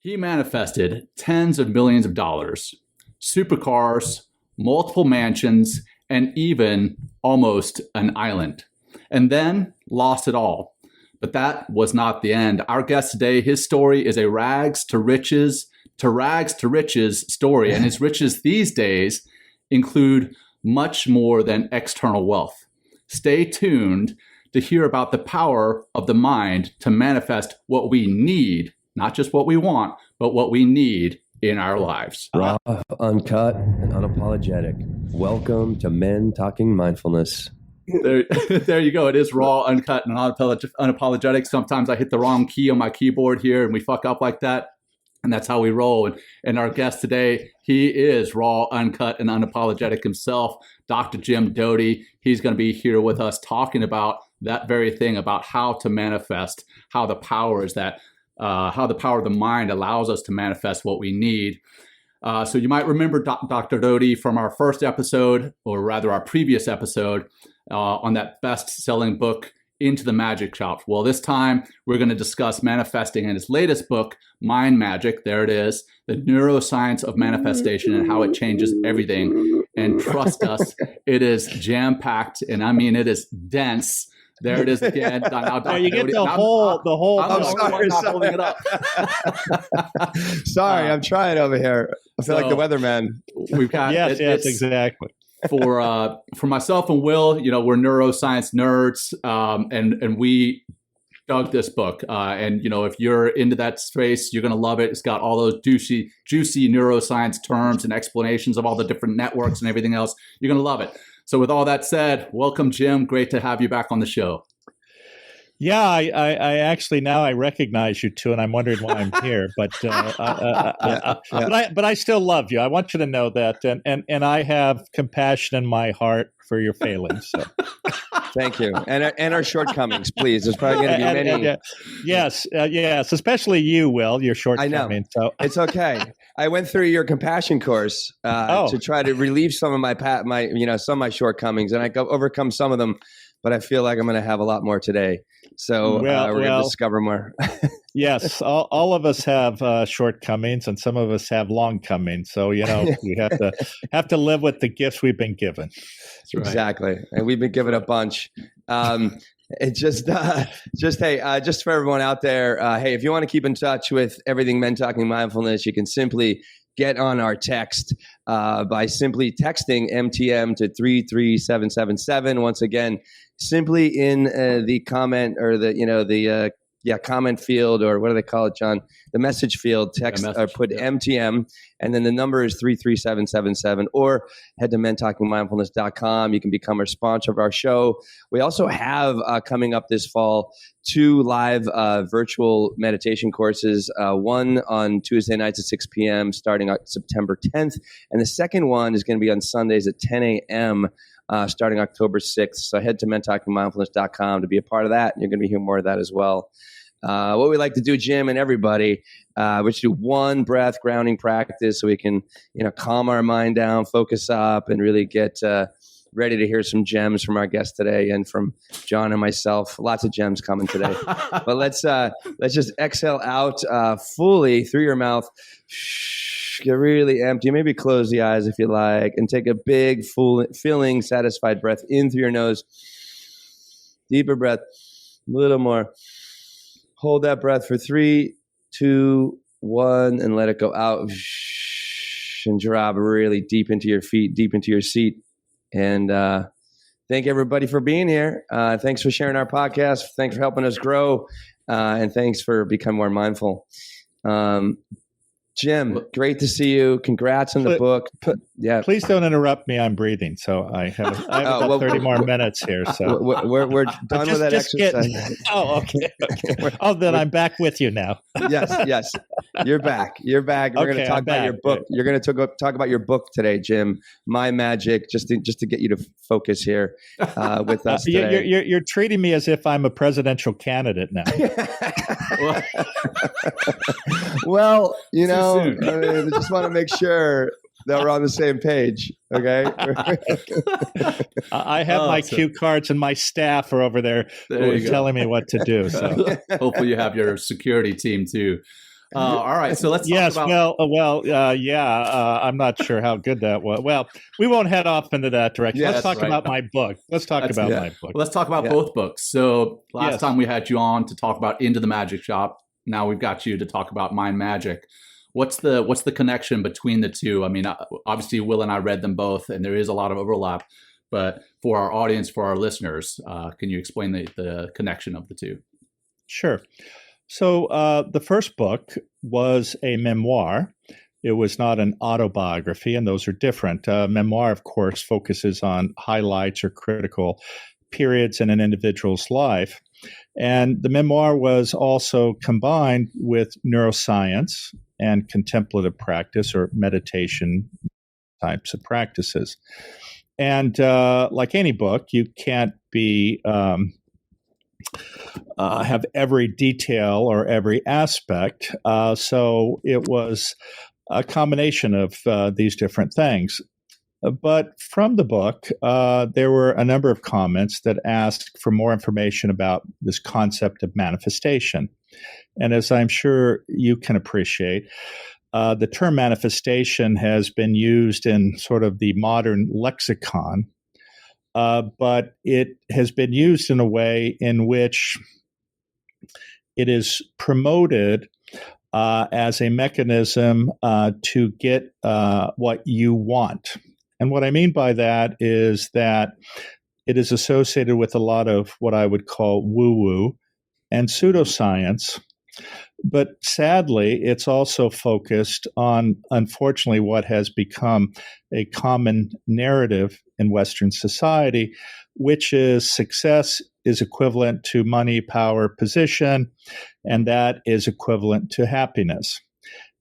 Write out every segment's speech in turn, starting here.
He manifested tens of millions of dollars, supercars, multiple mansions, and even almost an island, and then lost it all. But that was not the end. Our guest today, his story is a rags to riches story, and his riches these days include much more than external wealth. Stay tuned to hear about the power of the mind to manifest what we need, not just what we want, but what we need in our lives. Raw, uncut, and unapologetic. Welcome to Men Talking Mindfulness. There you go. It is raw, uncut, and unapologetic. Sometimes I hit the wrong key on my keyboard here and we fuck up like that. And that's how we roll. And our guest today, he is raw, uncut, and unapologetic himself, Dr. Jim Doughty. He's going to be here with us talking about that very thing, about how to manifest, how the power is that, how the power of the mind allows us to manifest what we need. So you might remember Dr. Doty from our first episode, or rather our previous episode, on that best-selling book, Into the Magic Shop. Well, this time we're going to discuss manifesting in his latest book, Mind Magic. There it is, the neuroscience of manifestation and how it changes everything. And trust us, it is jam-packed, and I mean it is dense. There it is again. Now, you get the whole. I'm sorry. Holding it up. Sorry, I'm trying over here. I feel like the weatherman. We've got yes, exactly. For myself and Will, we're neuroscience nerds, and we dug this book. And if you're into that space, you're gonna love it. It's got all those juicy neuroscience terms and explanations of all the different networks and everything else. You're gonna love it. So with all that said, welcome, Jim. Great to have you back on the show. Yeah, I actually now I recognize you too, and I'm wondering why I'm here. But but I still love you. I want you to know that, and I have compassion in my heart for your failings. So. Thank you, and our shortcomings, please. There's probably going to be many. Yes, especially you, Will. Your shortcomings. I know. So it's okay. I went through your compassion course to try to relieve some of my some of my shortcomings, and I overcome some of them. But I feel like I'm going to have a lot more today. So we're going to discover more. Yes, all of us have shortcomings, and some of us have longcomings. So we have to live with the gifts we've been given. That's right. Exactly, and we've been given a bunch. It just for everyone out there, hey, if you want to keep in touch with everything Men Talking Mindfulness, you can simply get on our text by simply texting MTM to 33777. Once again, simply in the comment or the comment field, or what do they call it, John? The message field, text or put MTM, and then the number is 33777, or head to mentalkingmindfulness.com. You can become a sponsor of our show. We also have coming up this fall 2 live virtual meditation courses, one on Tuesday nights at 6 p.m. starting on September 10th, and the second one is going to be on Sundays at 10 a.m. Starting October 6th. So head to mentalkingmindfulness.com to be a part of that, and you're going to be hearing more of that as well. What we like to do, Jim and everybody, we should do one breath grounding practice so we can, calm our mind down, focus up, and really get ready to hear some gems from our guest today and from John and myself. Lots of gems coming today. But let's just exhale out fully through your mouth. Get really empty. Maybe close the eyes if you like, and take a big, full, filling, satisfied breath in through your nose. Deeper breath. A little more. Hold that breath for 3, 2, 1, and let it go out. And drop really deep into your feet, deep into your seat. And thank everybody for being here. Thanks for sharing our podcast. Thanks for helping us grow. And thanks for becoming more mindful. Jim, great to see you. Congrats on the book. Yeah, please don't interrupt me. I'm breathing, so I have about 30 more minutes here. So we're done with that exercise. Okay. Then I'm back with you now. Yes, you're back. We're going to talk about your book. You're going to talk about your book today, Jim. My Magic, just to get you to focus here with us today. You're treating me as if I'm a presidential candidate now. Well, I just want to make sure that we're on the same page. Okay. I have my cue cards, and my staff are over there telling me what to do. So hopefully you have your security team too. All right, so let's talk about. I'm not sure how good that was. Well, we won't head off into that direction. Yeah, Let's talk right. about my book. Let's talk about my book. Well, let's talk about both books. So last time we had you on to talk about Into the Magic Shop. Now we've got you to talk about Mind Magic. What's the connection between the two? I mean, obviously Will and I read them both, and there is a lot of overlap. But for our audience, for our listeners, can you explain the connection of the two? Sure. So the first book was a memoir. It was not an autobiography, and those are different. Memoir, of course, focuses on highlights or critical periods in an individual's life. And the memoir was also combined with neuroscience and contemplative practice or meditation types of practices. And like any book, you can't be have every detail or every aspect. So it was a combination of these different things. But from the book, there were a number of comments that asked for more information about this concept of manifestation. And as I'm sure you can appreciate, the term manifestation has been used in sort of the modern lexicon, but it has been used in a way in which it is promoted as a mechanism to get what you want. And what I mean by that is that it is associated with a lot of what I would call woo-woo and pseudoscience. But sadly, it's also focused on, unfortunately, what has become a common narrative in Western society, which is success is equivalent to money, power, position, and that is equivalent to happiness.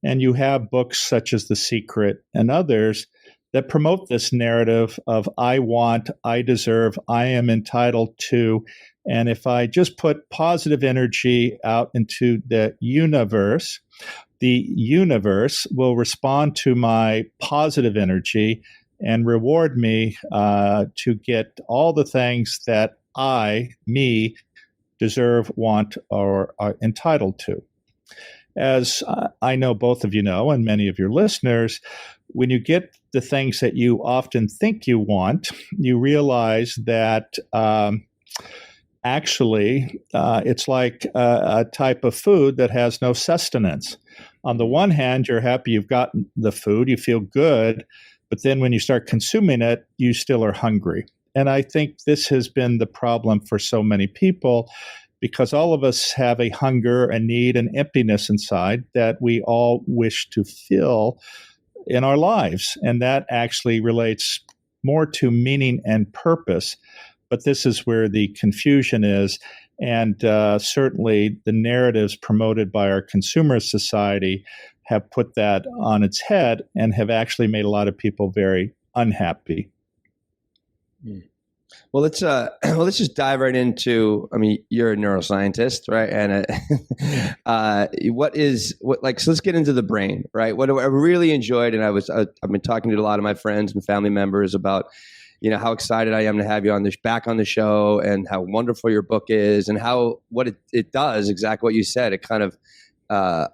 And you have books such as The Secret and others that promote this narrative of I want, I deserve, I am entitled to. And if I just put positive energy out into the universe will respond to my positive energy and reward me to get all the things that me, deserve, want, or are entitled to. As I know both of you know, and many of your listeners, when you get the things that you often think you want, you realize that actually it's like a type of food that has no sustenance. On the one hand, you're happy you've gotten the food, you feel good, but then when you start consuming it, you still are hungry. And I think this has been the problem for so many people, because all of us have a hunger, a need, an emptiness inside that we all wish to fill in our lives. And that actually relates more to meaning and purpose. But this is where the confusion is. And certainly the narratives promoted by our consumer society have put that on its head and have actually made a lot of people very unhappy. Well, let's just dive right into. I mean, you're a neuroscientist, right? And so let's get into the brain, right? What I really enjoyed, and I've been talking to a lot of my friends and family members about, how excited I am to have you back on the show, and how wonderful your book is, and what it does exactly what you said. It kind of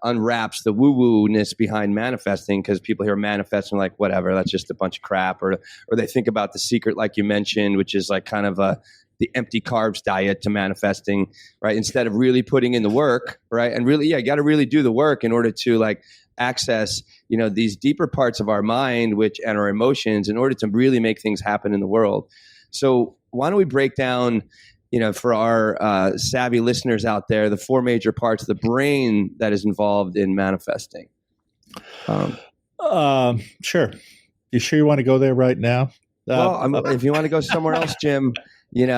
unwraps the woo-woo-ness behind manifesting, because people hear manifesting like, whatever, that's just a bunch of crap, or they think about The Secret, like you mentioned, which is like kind of the empty carbs diet to manifesting, right? Instead of really putting in the work, right? And really, you got to really do the work in order to like access, these deeper parts of our mind, and our emotions, in order to really make things happen in the world. So why don't we break down, for our savvy listeners out there, the four major parts of the brain that is involved in manifesting? Sure. You sure you want to go there right now? If you want to go somewhere else, Jim, you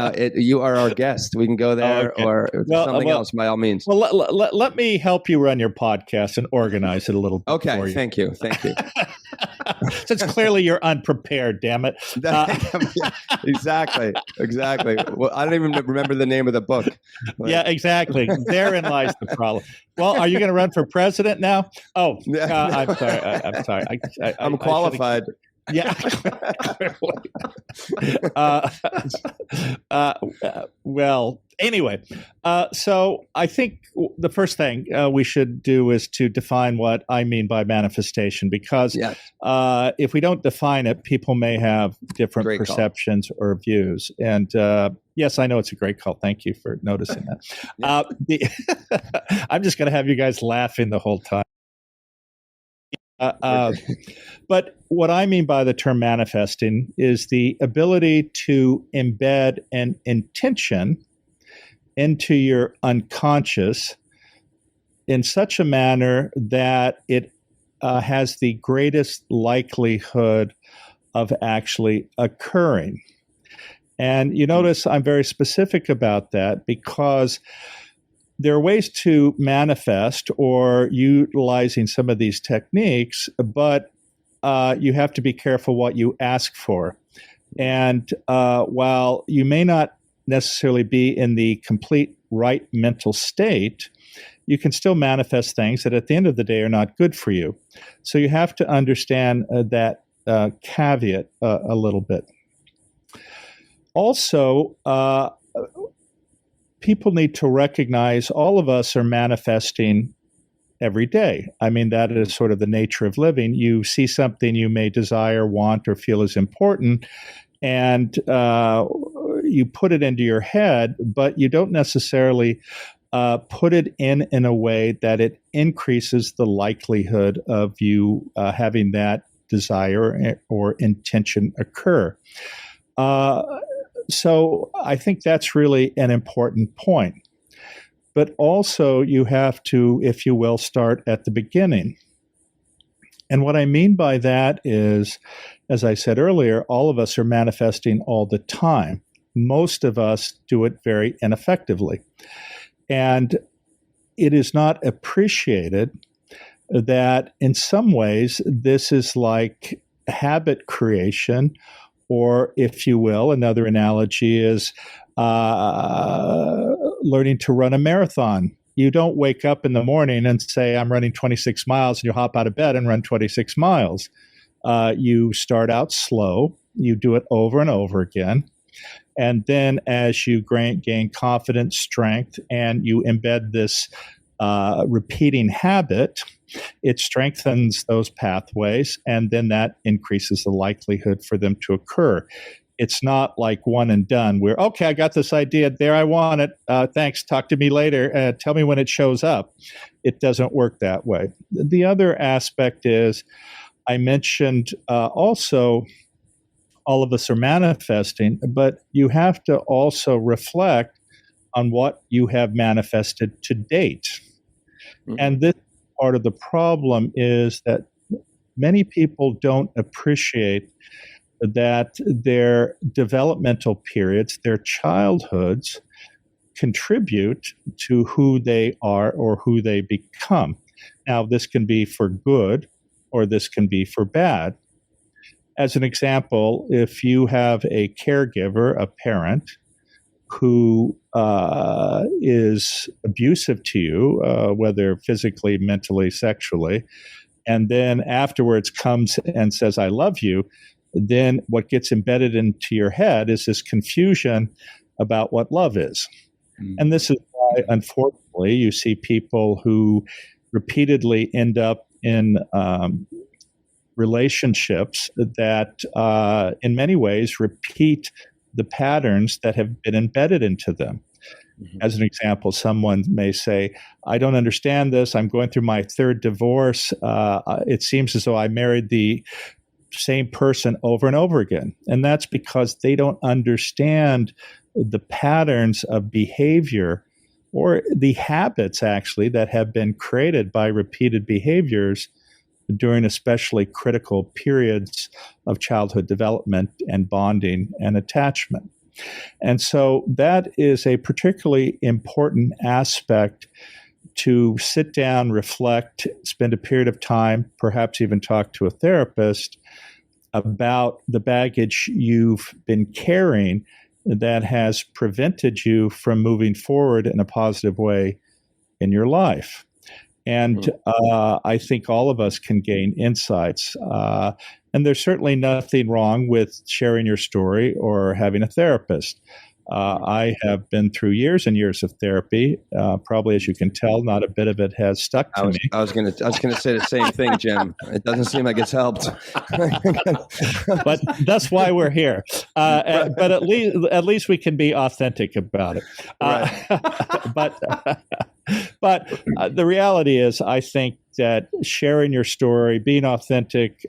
are our guest. We can go there or something else, by all means. Well, let me help you run your podcast and organize it a little bit. Okay, for you. Thank you. Since clearly you're unprepared, damn it. Exactly. Well, I don't even remember the name of the book. Yeah, exactly. Therein lies the problem. Well, are you going to run for president now? Oh, I'm sorry. I'm qualified. Yeah. Well, anyway, so I think the first thing we should do is to define what I mean by manifestation, because Yes. if we don't define it, people may have different Great call. perceptions or views. And yes, I know it's a great call. Thank you for noticing that. I'm just going to have you guys laughing the whole time. But what I mean by the term manifesting is the ability to embed an intention into your unconscious in such a manner that it has the greatest likelihood of actually occurring. And you notice I'm very specific about that because there are ways to manifest or utilizing some of these techniques, but you have to be careful what you ask for. And while you may not necessarily be in the complete right mental state, you can still manifest things that at the end of the day are not good for you. So you have to understand that caveat a little bit. Also, people need to recognize all of us are manifesting every day. I mean, that is sort of the nature of living. You see something you may desire, want, or feel is important, and you put it into your head, but you don't necessarily put it in a way that it increases the likelihood of you having that desire or intention occur. So I think that's really an important point. But also you have to, if you will, start at the beginning. And what I mean by that is, as I said earlier, all of us are manifesting all the time. Most of us do it very ineffectively. And it is not appreciated that in some ways this is like habit creation, or if you will, another analogy is learning to run a marathon. You don't wake up in the morning and say, I'm running 26 miles, and you hop out of bed and run 26 miles. You start out slow. You do it over and over again. And then as you gain confidence, strength, and you embed this repeating habit, it strengthens those pathways, and then that increases the likelihood for them to occur. It's not like one and done where, okay, I got this idea, there I want it, thanks, talk to me later, tell me when it shows up. It doesn't work that way. The other aspect is, I mentioned also, all of us are manifesting, but you have to also reflect on what you have manifested to date. Mm-hmm. And this part of the problem is that many people don't appreciate that their developmental periods, their childhoods, contribute to who they are or who they become. Now, this can be for good or this can be for bad. As an example, if you have a caregiver, a parent, who is abusive to you, whether physically, mentally, sexually, and then afterwards comes and says, I love you, then what gets embedded into your head is this confusion about what love is. Mm-hmm. And this is why, unfortunately, you see people who repeatedly end up in relationships that in many ways repeat the patterns that have been embedded into them. Mm-hmm. As an example, someone may say, I don't understand this. I'm going through my third divorce. It seems as though I married the same person over and over again. And that's because they don't understand the patterns of behavior or the habits actually that have been created by repeated behaviors during especially critical periods of childhood development and bonding and attachment. And so that is a particularly important aspect to sit down, reflect, spend a period of time, perhaps even talk to a therapist about the baggage you've been carrying that has prevented you from moving forward in a positive way in your life. And I think all of us can gain insights. And there's certainly nothing wrong with sharing your story or having a therapist. I have been through years and years of therapy. Probably, as you can tell, not a bit of it has stuck to me. I was gonna say the same thing, Jim. It doesn't seem like it's helped. But that's why we're here. But at least we can be authentic about it. But the reality is, I think that sharing your story, being authentic,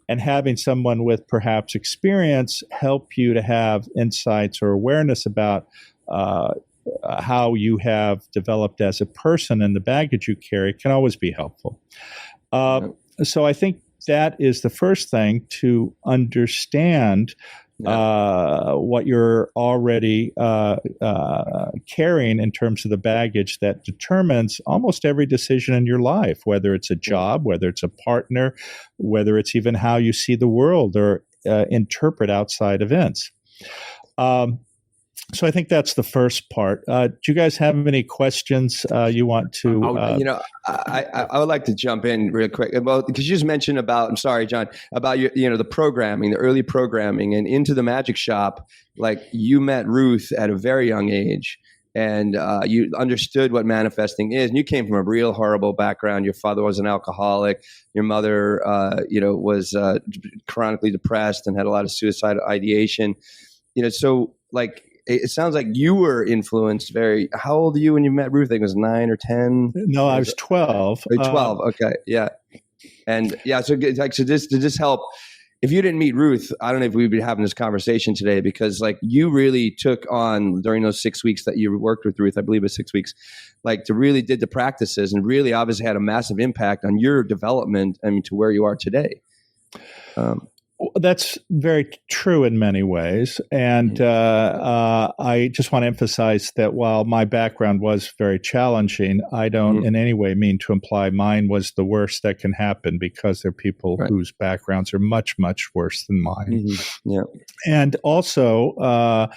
and having someone with perhaps experience help you to have insights or awareness about how you have developed as a person and the baggage you carry can always be helpful. So I think that is the first thing, to understand what you're already carrying in terms of the baggage that determines almost every decision in your life, whether it's a job, whether it's a partner, whether it's even how you see the world or interpret outside events. So I think that's the first part. Do you guys have any questions you want to? I would like to jump in real quick. Well, because you just mentioned about, I'm sorry, John, about the programming, the early programming, and into the magic shop. Like, you met Ruth at a very young age, and you understood what manifesting is. And you came from a real horrible background. Your father was an alcoholic. Your mother, was chronically depressed and had a lot of suicidal ideation. So like, it sounds like you were influenced how old are you when you met Ruth? I think it was 9 or 10? No, I was 12. 12. Okay. Yeah. And so did this help? If you didn't meet Ruth, I don't know if we'd be having this conversation today, because like, you really took on during those 6 weeks that you worked with Ruth, I believe it was 6 weeks, like, to really did the practices and really obviously had a massive impact on your development, to where you are today. That's very true in many ways. And I just want to emphasize that while my background was very challenging, I don't in any way mean to imply mine was the worst that can happen, because there are people whose backgrounds are much, much worse than mine. Yeah. And also,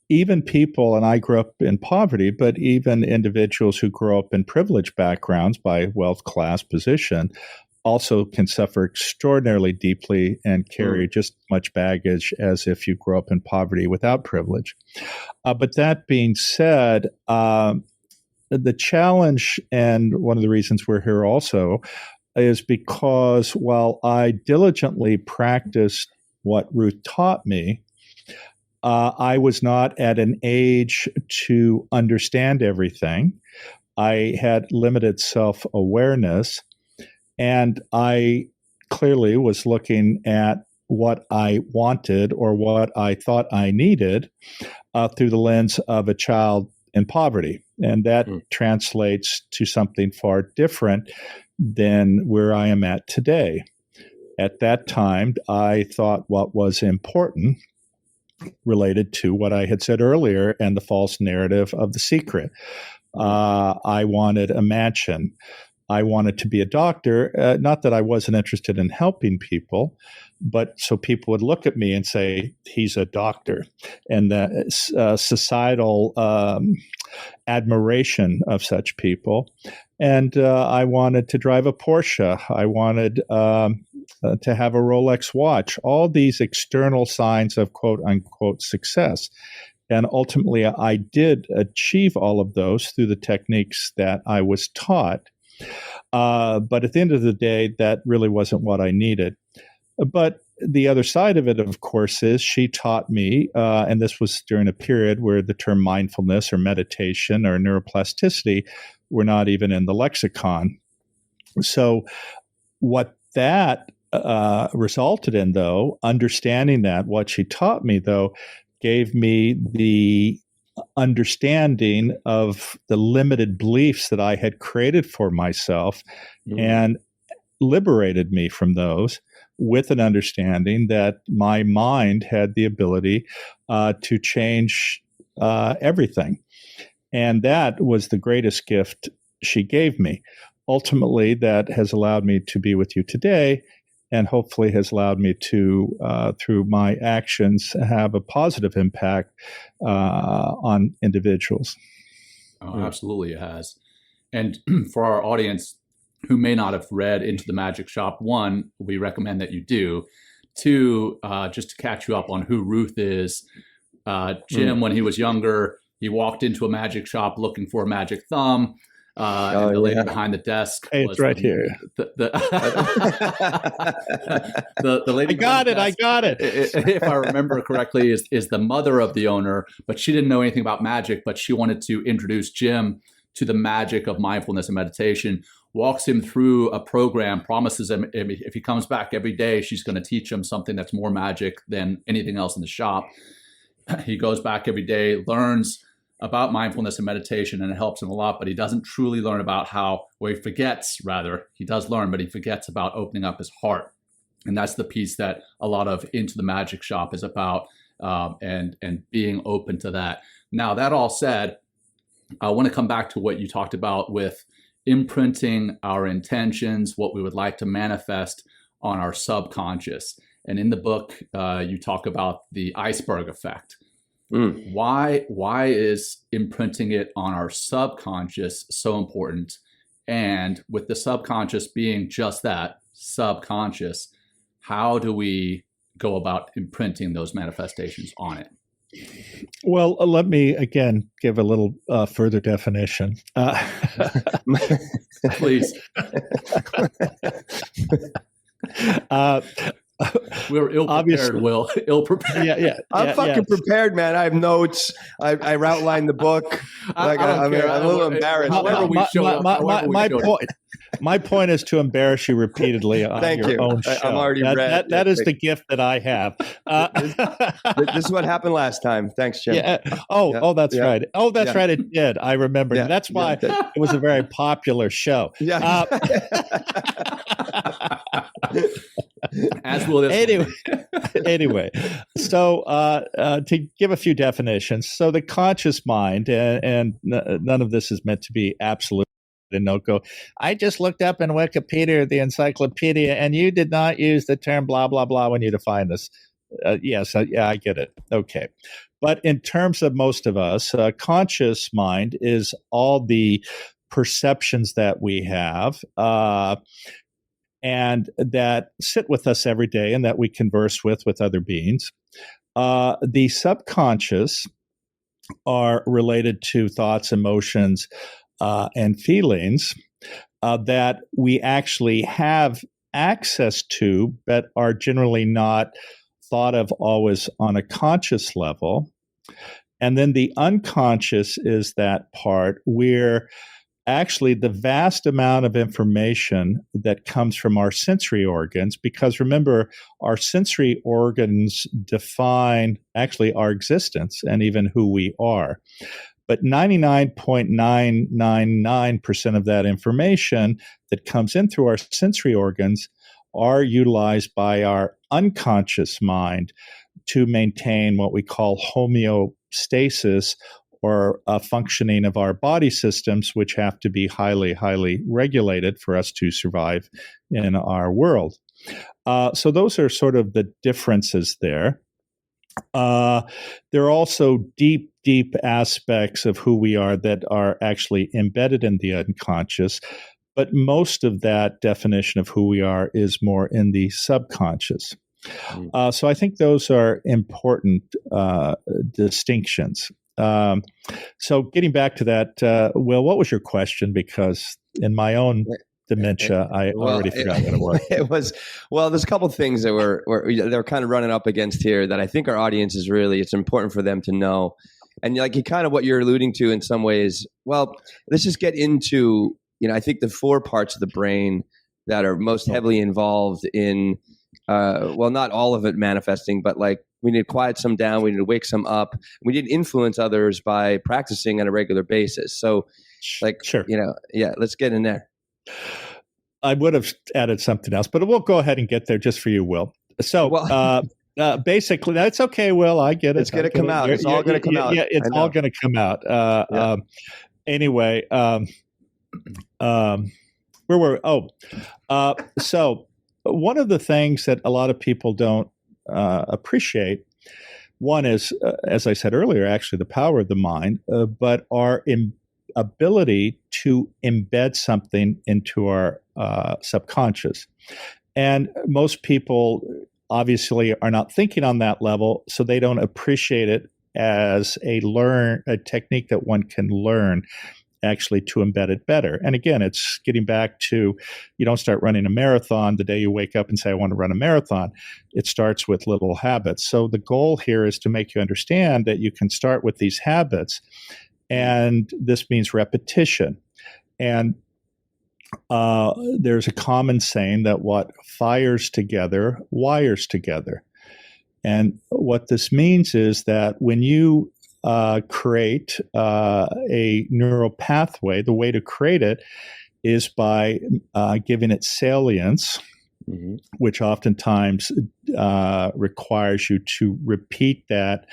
even people, and I grew up in poverty, but even individuals who grow up in privileged backgrounds by wealth, class, position, also can suffer extraordinarily deeply and carry just as much baggage as if you grow up in poverty without privilege. But that being said, the challenge, and one of the reasons we're here also, is because while I diligently practiced what Ruth taught me, I was not at an age to understand everything. I had limited self-awareness. And I clearly was looking at what I wanted or what I thought I needed through the lens of a child in poverty. And that translates to something far different than where I am at today. At that time, I thought what was important related to what I had said earlier and the false narrative of The Secret. I wanted a mansion. I wanted to be a doctor, not that I wasn't interested in helping people, but so people would look at me and say, he's a doctor. And the societal admiration of such people. And I wanted to drive a Porsche. I wanted to have a Rolex watch, all these external signs of quote unquote success. And ultimately, I did achieve all of those through the techniques that I was taught. But at the end of the day, that really wasn't what I needed. But the other side of it, of course, is she taught me, and this was during a period where the term mindfulness or meditation or neuroplasticity were not even in the lexicon. So what that resulted in, though, understanding that, what she taught me, though, gave me the understanding of the limited beliefs that I had created for myself and liberated me from those, with an understanding that my mind had the ability to change everything. And that was the greatest gift she gave me. Ultimately, that has allowed me to be with you today, and hopefully has allowed me to, through my actions, have a positive impact on individuals. Oh, absolutely, it has. And for our audience who may not have read Into the Magic Shop, one, we recommend that you do. Two, just to catch you up on who Ruth is. Jim, when he was younger, he walked into a magic shop looking for a magic thumb. And the lady behind the desk. Hey, it's right here. The lady. I got it. If I remember correctly, is the mother of the owner, but she didn't know anything about magic, but she wanted to introduce Jim to the magic of mindfulness and meditation. Walks him through a program, promises him if he comes back every day, she's going to teach him something that's more magic than anything else in the shop. He goes back every day, learns about mindfulness and meditation, and it helps him a lot, but he doesn't truly learn about he does learn, but he forgets about opening up his heart. And that's the piece that a lot of Into the Magic Shop is about, and being open to that. Now, that all said, I want to come back to what you talked about with imprinting our intentions, what we would like to manifest on our subconscious. And in the book, you talk about the iceberg effect. Why is imprinting it on our subconscious so important? And with the subconscious being just that, subconscious, how do we go about imprinting those manifestations on it? Well, let me again give a little further definition. Please. We're ill-prepared, Will. Ill-prepared. Yeah. I'm fucking prepared, man. I have notes. I outlined the book. I'm a little embarrassed. My point is to embarrass you repeatedly on your own show. I'm already ready. That is the gift that I have. This is what happened last time. Thanks, Jim. That's right. Oh, that's right. It did. I remember. Yeah. That's why it was a very popular show. Yeah. As will this. Anyway, so to give a few definitions, so the conscious mind, and none of this is meant to be absolute. And don't go, I just looked up in Wikipedia, the encyclopedia, and you did not use the term blah, blah, blah when you define this. Yes, I get it. Okay. But in terms of most of us, conscious mind is all the perceptions that we have and that sit with us every day and that we converse with other beings. The subconscious are related to thoughts, emotions, and feelings that we actually have access to, but are generally not thought of always on a conscious level. And then the unconscious is that part where actually the vast amount of information that comes from our sensory organs, because remember, our sensory organs define actually our existence and even who we are. But 99.999% of that information that comes in through our sensory organs are utilized by our unconscious mind to maintain what we call homeostasis, or a functioning of our body systems, which have to be highly, highly regulated for us to survive in our world. So those are sort of the differences there. There are also deep aspects of who we are that are actually embedded in the unconscious, but most of that definition of who we are is more in the subconscious. So I think those are important distinctions. So getting back to that, Will, what was your question? Because in my own dementia, I already forgot what it was. It was, there's a couple of things that they're kind of running up against here that I think our audience is it's important for them to know. And like kind of what you're alluding to in some ways, let's just get into, I think the 4 parts of the brain that are most heavily involved in, not all of it manifesting, but like we need to quiet some down. We need to wake some up. We need to influence others by practicing on a regular basis. So sure. Let's get in there. I would have added something else, but we'll go ahead and get there just for you, Will. So basically, that's okay, Will. I get it. It's going to come out. It's all going to come out. Yeah, it's all going to come out. Anyway, where were we? So one of the things that a lot of people don't appreciate, one is, as I said earlier, actually the power of the mind, but our ability to embed something into our subconscious. And most people obviously are not thinking on that level, so they don't appreciate it as a technique that one can learn actually to embed it better. And again, it's getting back to, you don't start running a marathon the day you wake up and say, I want to run a marathon. It starts with little habits. So the goal here is to make you understand that you can start with these habits, and this means repetition. And there's a common saying that what fires together wires together. And what this means is that when you create a neural pathway, the way to create it is by giving it salience, which oftentimes requires you to repeat that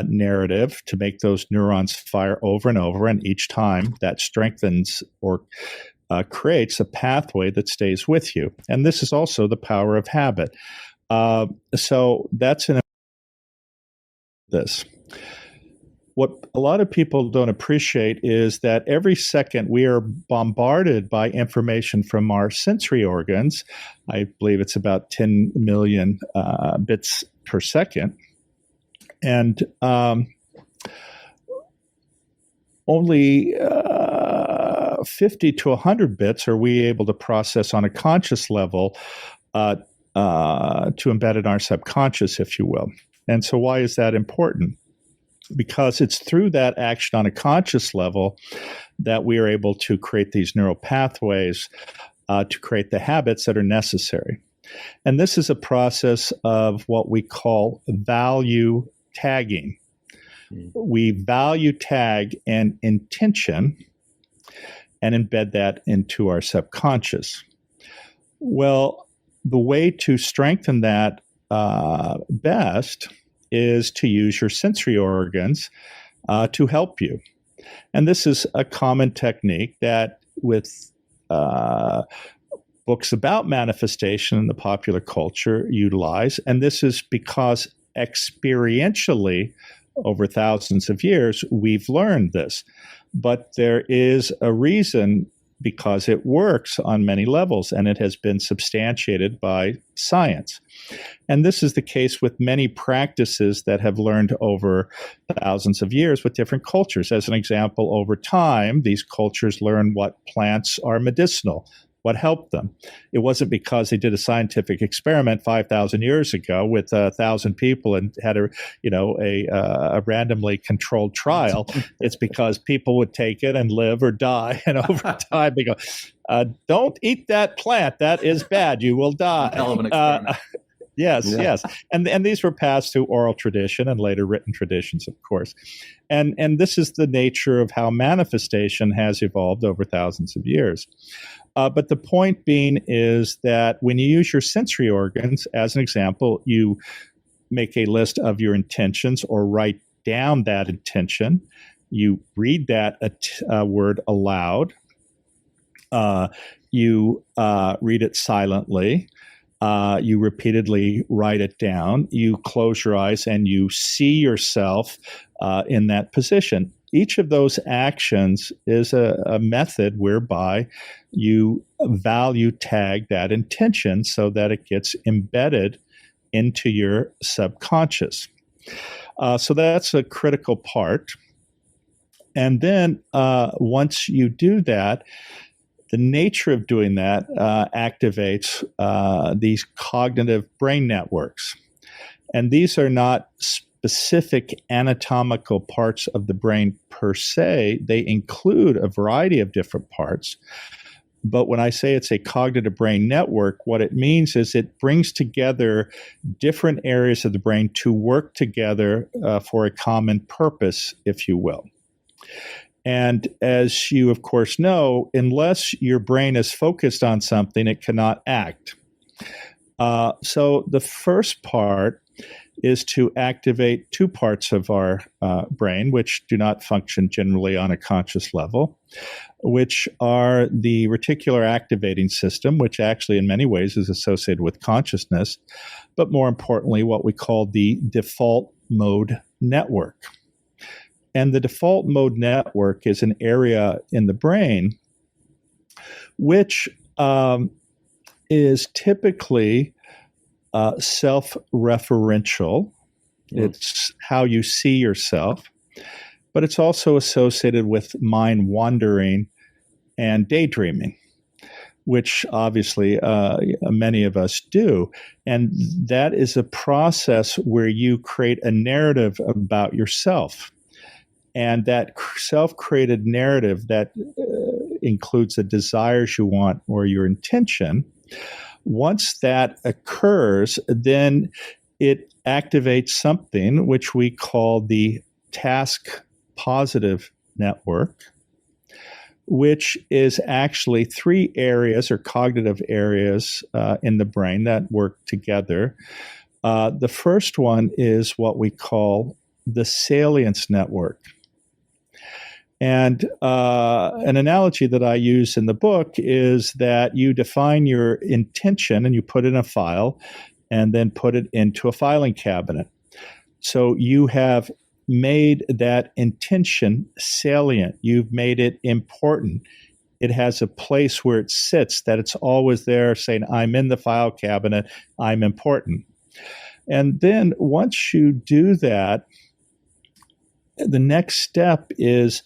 narrative to make those neurons fire over and over. And each time that strengthens or creates a pathway that stays with you. And this is also the power of habit. So that's this. What a lot of people don't appreciate is that every second we are bombarded by information from our sensory organs. I believe it's about 10 million bits per second. And only 50 to 100 bits are we able to process on a conscious level to embed in our subconscious, if you will. And so why is that important? Because it's through that action on a conscious level that we are able to create these neural pathways to create the habits that are necessary. And this is a process of what we call value tagging. We value tag an intention and embed that into our subconscious. Well, the way to strengthen that best is to use your sensory organs to help you. And this is a common technique that with books about manifestation in the popular culture utilize. And this is because experientially, over thousands of years, we've learned this. But there is a reason, because it works on many levels and it has been substantiated by science. And this is the case with many practices that have learned over thousands of years with different cultures. As an example, over time, these cultures learn what plants are medicinal, what helped them. It wasn't because they did a scientific experiment 5,000 years ago with 1,000 people and had a randomly controlled trial. It's because people would take it and live or die. And over time, they go, don't eat that plant. That is bad. You will die. Hell of an experiment. Yes. And these were passed through oral tradition and later written traditions, of course. And this is the nature of how manifestation has evolved over thousands of years. But the point being is that when you use your sensory organs, as an example, you make a list of your intentions or write down that intention. You read that word aloud. You read it silently. You repeatedly write it down. You close your eyes and you see yourself in that position. Each of those actions is a method whereby you value tag that intention so that it gets embedded into your subconscious. So that's a critical part. And then once you do that, the nature of doing that activates these cognitive brain networks. And these are not specific anatomical parts of the brain per se. They include a variety of different parts. But when I say it's a cognitive brain network, what it means is it brings together different areas of the brain to work together for a common purpose, if you will. And as you, of course, know, unless your brain is focused on something, it cannot act. So the first part is to activate two parts of our brain, which do not function generally on a conscious level, which are the reticular activating system, which actually in many ways is associated with consciousness, but more importantly, what we call the default mode network. And the default mode network is an area in the brain which is typically self-referential. It's how you see yourself, but it's also associated with mind wandering and daydreaming, which obviously many of us do. And that is a process where you create a narrative about yourself. And that self-created narrative that includes the desires you want or your intention, once that occurs, then it activates something which we call the task positive network, which is actually three areas or cognitive areas in the brain that work together. The first one is what we call the salience network. And an analogy that I use in the book is that you define your intention and you put it in a file and then put it into a filing cabinet. So you have made that intention salient. You've made it important. It has a place where it sits, that it's always there saying, I'm in the file cabinet, I'm important. And then once you do that, the next step is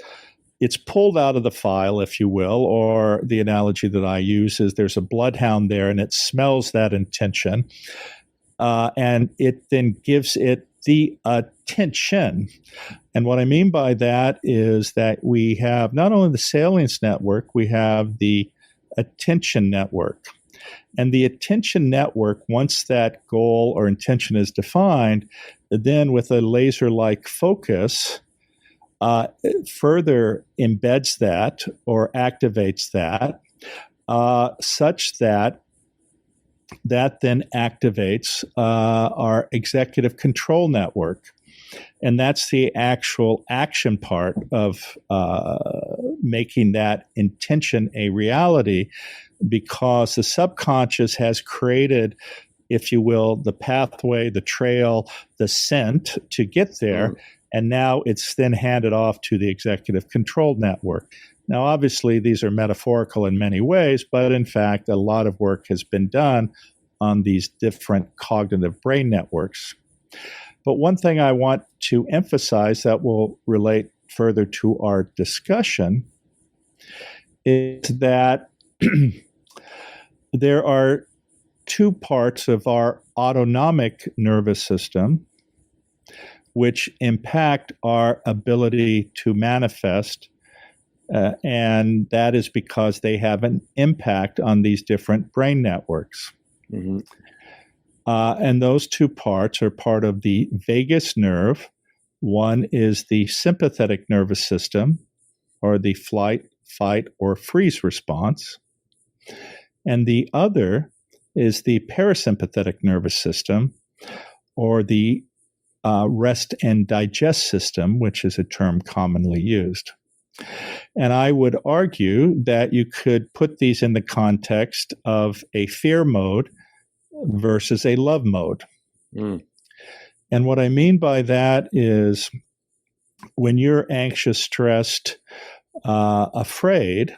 it's pulled out of the file, if you will, or the analogy that I use is there's a bloodhound there and it smells that intention, and it then gives it the attention. And what I mean by that is that we have not only the salience network, we have the attention network. And the attention network, once that goal or intention is defined, then with a laser-like focus, further embeds that or activates that, such that that then activates our executive control network. And that's the actual action part of making that intention a reality, because the subconscious has created, if you will, the pathway, the trail, the scent to get there. And now it's then handed off to the executive control network. Now, obviously, these are metaphorical in many ways, but in fact, a lot of work has been done on these different cognitive brain networks. But one thing I want to emphasize that will relate further to our discussion is that there are two parts of our autonomic nervous system which impact our ability to manifest, and that is because they have an impact on these different brain networks. Mm-hmm. And those two parts are part of the vagus nerve. One is the sympathetic nervous system, or the flight, fight, or freeze response. And the other is the parasympathetic nervous system, or the rest and digest system, which is a term commonly used. And I would argue that you could put these in the context of a fear mode versus a love mode. And what I mean by that is when you're anxious, stressed, afraid,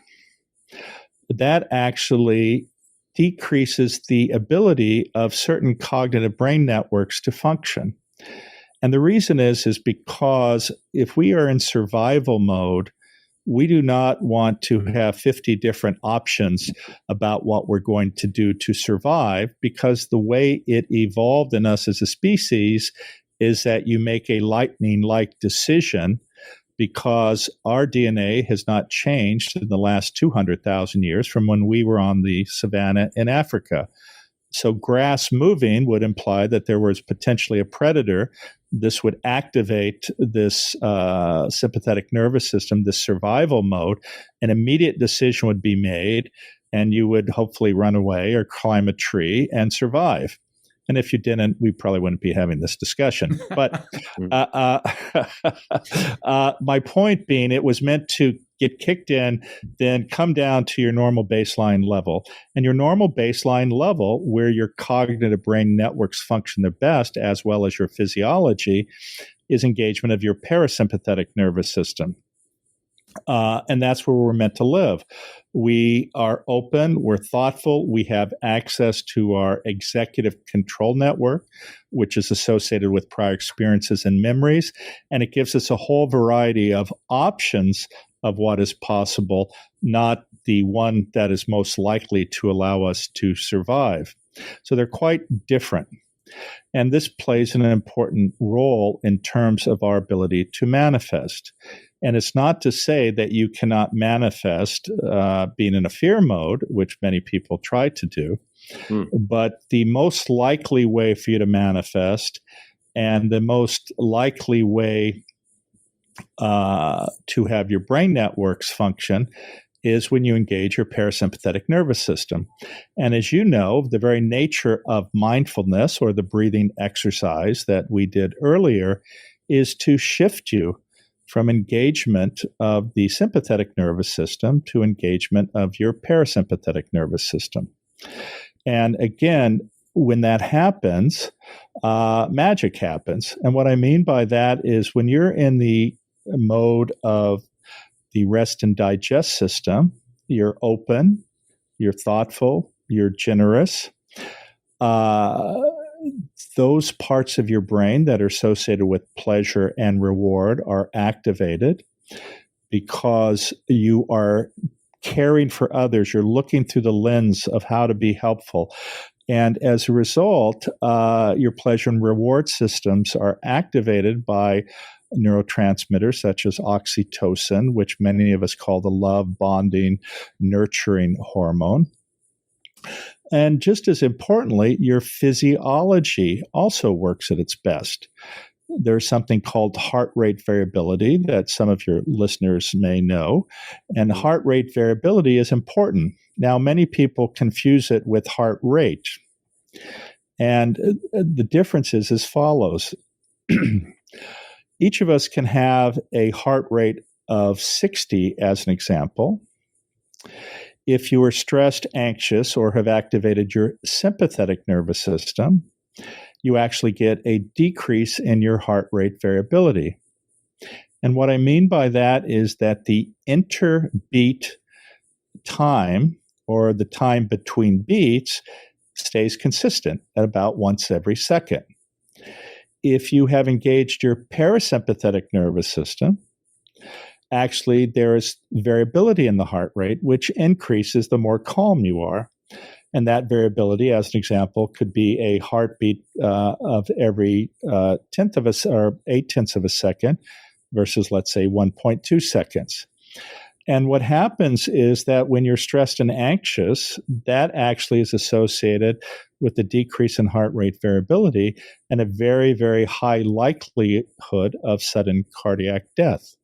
that actually decreases the ability of certain cognitive brain networks to function. And the reason is because if we are in survival mode, we do not want to have 50 different options about what we're going to do to survive, because the way it evolved in us as a species is that you make a lightning-like decision, because our DNA has not changed in the last 200,000 years from when we were on the savanna in Africa. So grass moving would imply that there was potentially a predator. This would activate this sympathetic nervous system, this survival mode. An immediate decision would be made, and you would hopefully run away or climb a tree and survive. And if you didn't, we probably wouldn't be having this discussion. But my point being, it was meant to get kicked in, then come down to your normal baseline level. And your normal baseline level, where your cognitive brain networks function their best, as well as your physiology, is engagement of your parasympathetic nervous system. And that's where we're meant to live. We are open, we're thoughtful, we have access to our executive control network, which is associated with prior experiences and memories, and it gives us a whole variety of options of what is possible, not the one that is most likely to allow us to survive. So they're quite different. And this plays an important role in terms of our ability to manifest. And it's not to say that you cannot manifest being in a fear mode, which many people try to do, but the most likely way for you to manifest and the most likely way to have your brain networks function is when you engage your parasympathetic nervous system. And as you know, the very nature of mindfulness, or the breathing exercise that we did earlier, is to shift you from engagement of the sympathetic nervous system to engagement of your parasympathetic nervous system. And again, when that happens, magic happens. And what I mean by that is when you're in the mode of the rest and digest system, you're open, you're thoughtful, you're generous. Those parts of your brain that are associated with pleasure and reward are activated because you are caring for others. You're looking through the lens of how to be helpful. And as a result, your pleasure and reward systems are activated by neurotransmitters such as oxytocin, which many of us call the love, bonding, nurturing hormone. And just as importantly, your physiology also works at its best. There's something called heart rate variability that some of your listeners may know. And heart rate variability is important. Now, many people confuse it with heart rate. And the difference is as follows. Each of us can have a heart rate of 60 as an example. If you are stressed, anxious, or have activated your sympathetic nervous system, you actually get a decrease in your heart rate variability. And what I mean by that is that the interbeat time, or the time between beats, stays consistent at about once every second. If you have engaged your parasympathetic nervous system, actually there is variability in the heart rate, which increases the more calm you are. And that variability, as an example, could be a heartbeat of every 10th of a, or 0.8 of a second versus, let's say, 1.2 seconds. And what happens is that when you're stressed and anxious, that actually is associated with a decrease in heart rate variability and a very, very high likelihood of sudden cardiac death.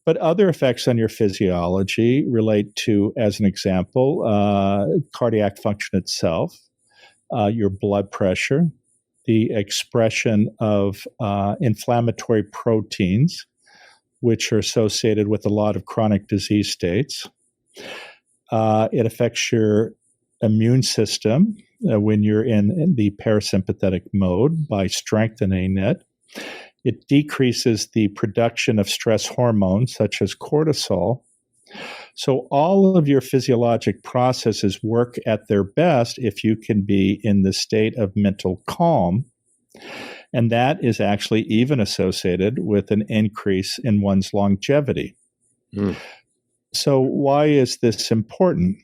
But other effects on your physiology relate to, as an example, cardiac function itself, your blood pressure, the expression of inflammatory proteins, which are associated with a lot of chronic disease states. It affects your immune system when you're in the parasympathetic mode by strengthening it. It decreases the production of stress hormones such as cortisol. So all of your physiologic processes work at their best if you can be in the state of mental calm. And that is actually even associated with an increase in one's longevity. So why is this important?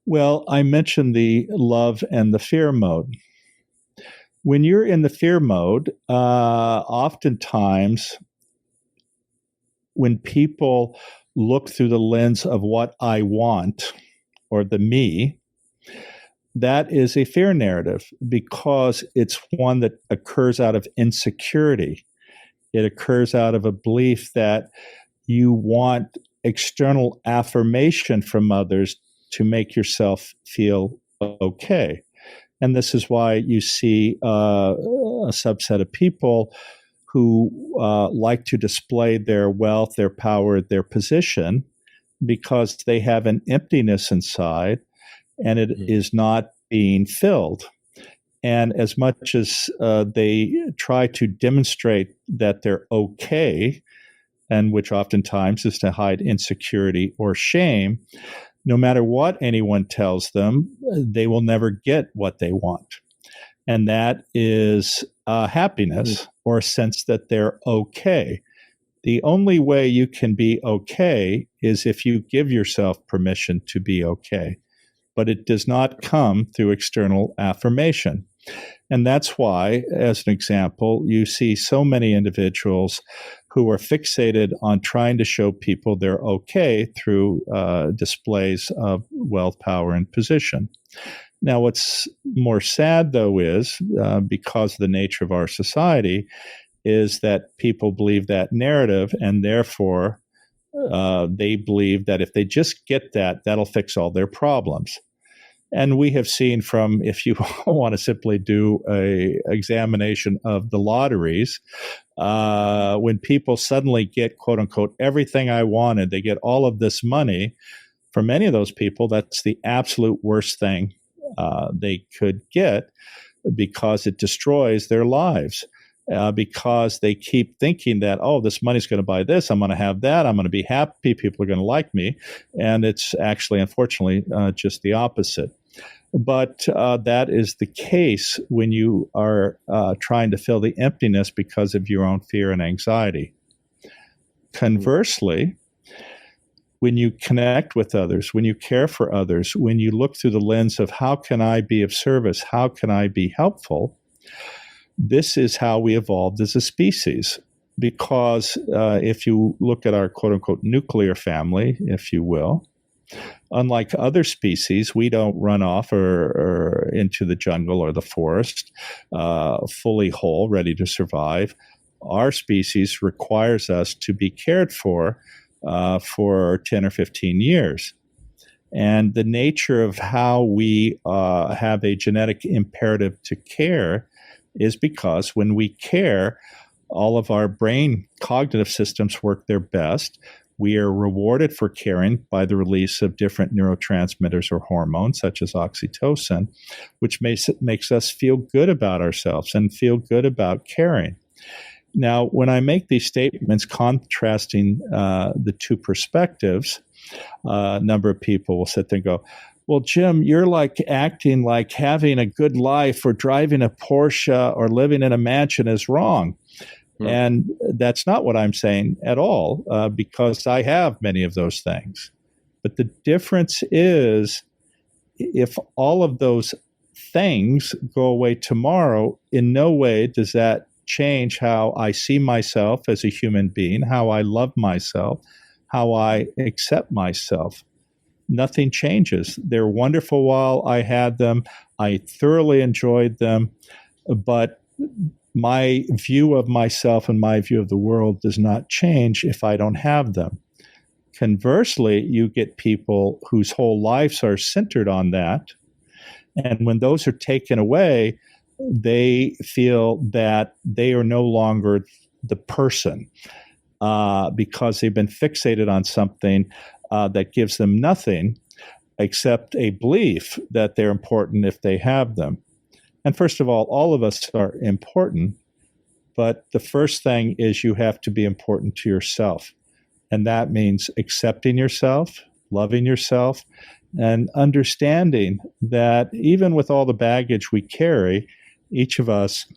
Well, I mentioned the love and the fear mode. When you're in the fear mode, oftentimes when people look through the lens of what I want, or the me, that is a fear narrative because it's one that occurs out of insecurity. It occurs out of a belief that you want external affirmation from others to make yourself feel okay. And this is why you see a subset of people who like to display their wealth, their power, their position, because they have an emptiness inside and it is not being filled. And as much as they try to demonstrate that they're okay, and which oftentimes is to hide insecurity or shame, no matter what anyone tells them, they will never get what they want. And that is happiness or a sense that they're okay. The only way you can be okay is if you give yourself permission to be okay. But it does not come through external affirmation. And that's why, as an example, you see so many individuals who are fixated on trying to show people they're okay through displays of wealth, power, and position. Now, what's more sad, though, is because of the nature of our society, is that people believe that narrative, and therefore they believe that if they just get that, that'll fix all their problems. And we have seen from, if you want to simply do a examination of the lotteries, when people suddenly get, quote unquote, everything I wanted, they get all of this money. For many of those people, that's the absolute worst thing they could get, because it destroys their lives. Because they keep thinking that, oh, this money's going to buy this, I'm going to have that, I'm going to be happy, people are going to like me. And it's actually, unfortunately, just the opposite. But that is the case when you are trying to fill the emptiness because of your own fear and anxiety. Conversely, when you connect with others, when you care for others, when you look through the lens of how can I be of service, how can I be helpful, this is how we evolved as a species. Because if you look at our quote-unquote nuclear family, if you will, unlike other species, we don't run off or into the jungle or the forest fully whole, ready to survive. Our species requires us to be cared for 10 or 15 years. And the nature of how we have a genetic imperative to care is because when we care, all of our brain cognitive systems work their best. We are rewarded for caring by the release of different neurotransmitters or hormones, such as oxytocin, which makes us feel good about ourselves and feel good about caring. Now, when I make these statements contrasting the two perspectives, a number of people will sit there and go, well, Jim, you're like acting like having a good life or driving a Porsche or living in a mansion is wrong. And that's not what I'm saying at all, because I have many of those things. But the difference is, if all of those things go away tomorrow, in no way does that change how I see myself as a human being, how I love myself, how I accept myself. Nothing changes. They're wonderful while I had them. I thoroughly enjoyed them. But my view of myself and my view of the world does not change if I don't have them. Conversely, you get people whose whole lives are centered on that. And when those are taken away, they feel that they are no longer the person because they've been fixated on something that gives them nothing except a belief that they're important if they have them. And first of all of us are important, but the first thing is you have to be important to yourself. And that means accepting yourself, loving yourself, and understanding that even with all the baggage we carry, each of us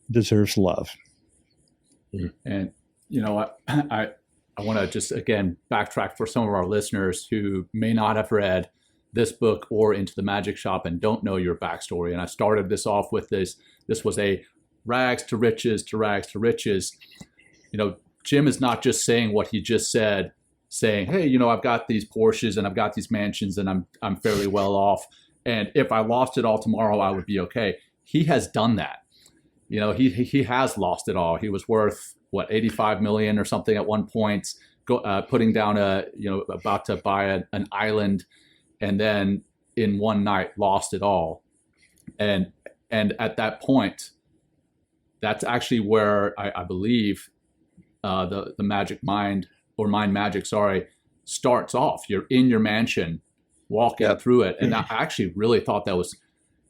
deserves love. And, you know, I want to just, again, backtrack for some of our listeners who may not have read this book or Into the Magic Shop and don't know your backstory. And I started this off with this was a rags to riches to rags to riches. You know, Jim is not just saying what he just said, saying, hey, you know, I've got these Porsches and I've got these mansions and I'm fairly well off. And if I lost it all tomorrow, I would be okay. He has done that. You know, he has lost it all. He was worth, what, 85 million or something at one point, putting down about to buy an island, and then in one night lost it all. And at that point, that's actually where I believe the magic mind, or mind magic, starts off. You're in your mansion, walking through it. And I actually really thought that was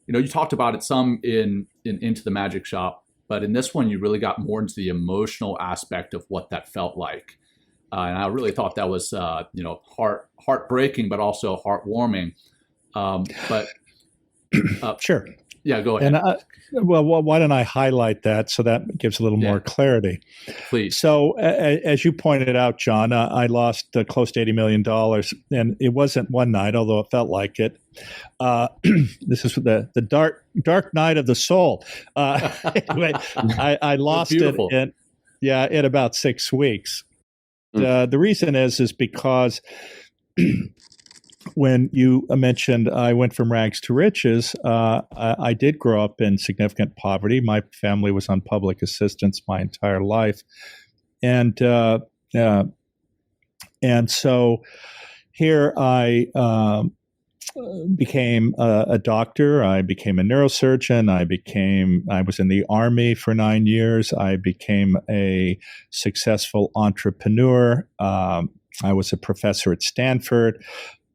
you talked about it some in Into the Magic Shop, but in this one, you really got more into the emotional aspect of what that felt like. And I really thought that was, heartbreaking, but also heartwarming. But Sure. Yeah, go ahead. And why don't I highlight that so that gives a little more clarity? Please. So, as you pointed out, John, I lost close to $80 million, and it wasn't one night, although it felt like it. This is the dark night of the soul. Anyway, I lost it in about 6 weeks. The reason is because when you mentioned I went from rags to riches, I did grow up in significant poverty. My family was on public assistance my entire life, and so here I became a doctor. I became a neurosurgeon. I was in the Army for 9 years. I became a successful entrepreneur. I was a professor at Stanford.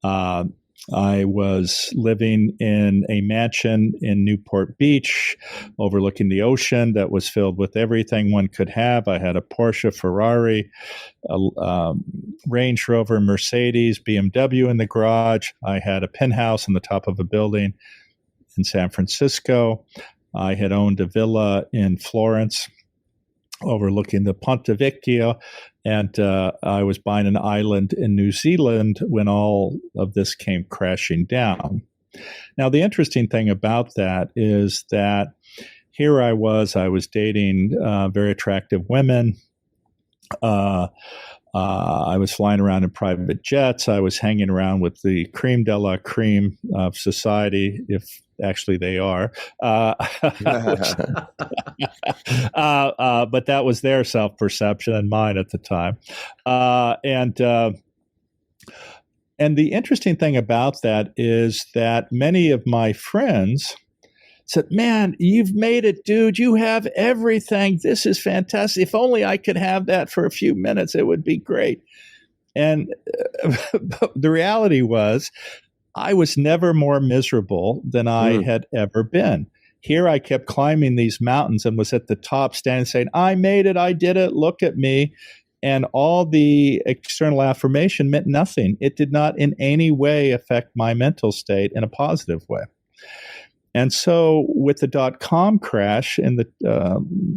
I was living in a mansion in Newport Beach overlooking the ocean that was filled with everything one could have. I had a Porsche, Ferrari, a Range Rover, Mercedes, BMW in the garage. I had a penthouse on the top of a building in San Francisco. I had owned a villa in Florence overlooking the Ponte Vecchio, and I was buying an island in New Zealand when all of this came crashing down. Now, the interesting thing about that is that here I was dating very attractive women. I was flying around in private jets. I was hanging around with the creme de la creme of society, if actually they are. But that was their self-perception and mine at the time. And the interesting thing about that is that many of my friends said, "Man, you've made it, dude. You have everything. This is fantastic. If only I could have that for a few minutes, it would be great." And the reality was, I was never more miserable than I had ever been. Here I kept climbing these mountains and was at the top standing saying, "I made it. I did it. Look at me." And all the external affirmation meant nothing. It did not in any way affect my mental state in a positive way. And so with the .com crash in the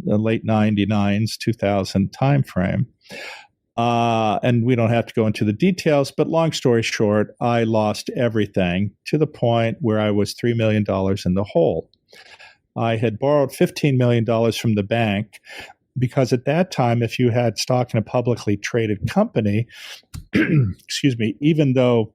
late 99s, 2000 timeframe, and we don't have to go into the details, but long story short, I lost everything to the point where I was $3 million in the hole. I had borrowed $15 million from the bank because at that time, if you had stock in a publicly traded company, excuse me, even though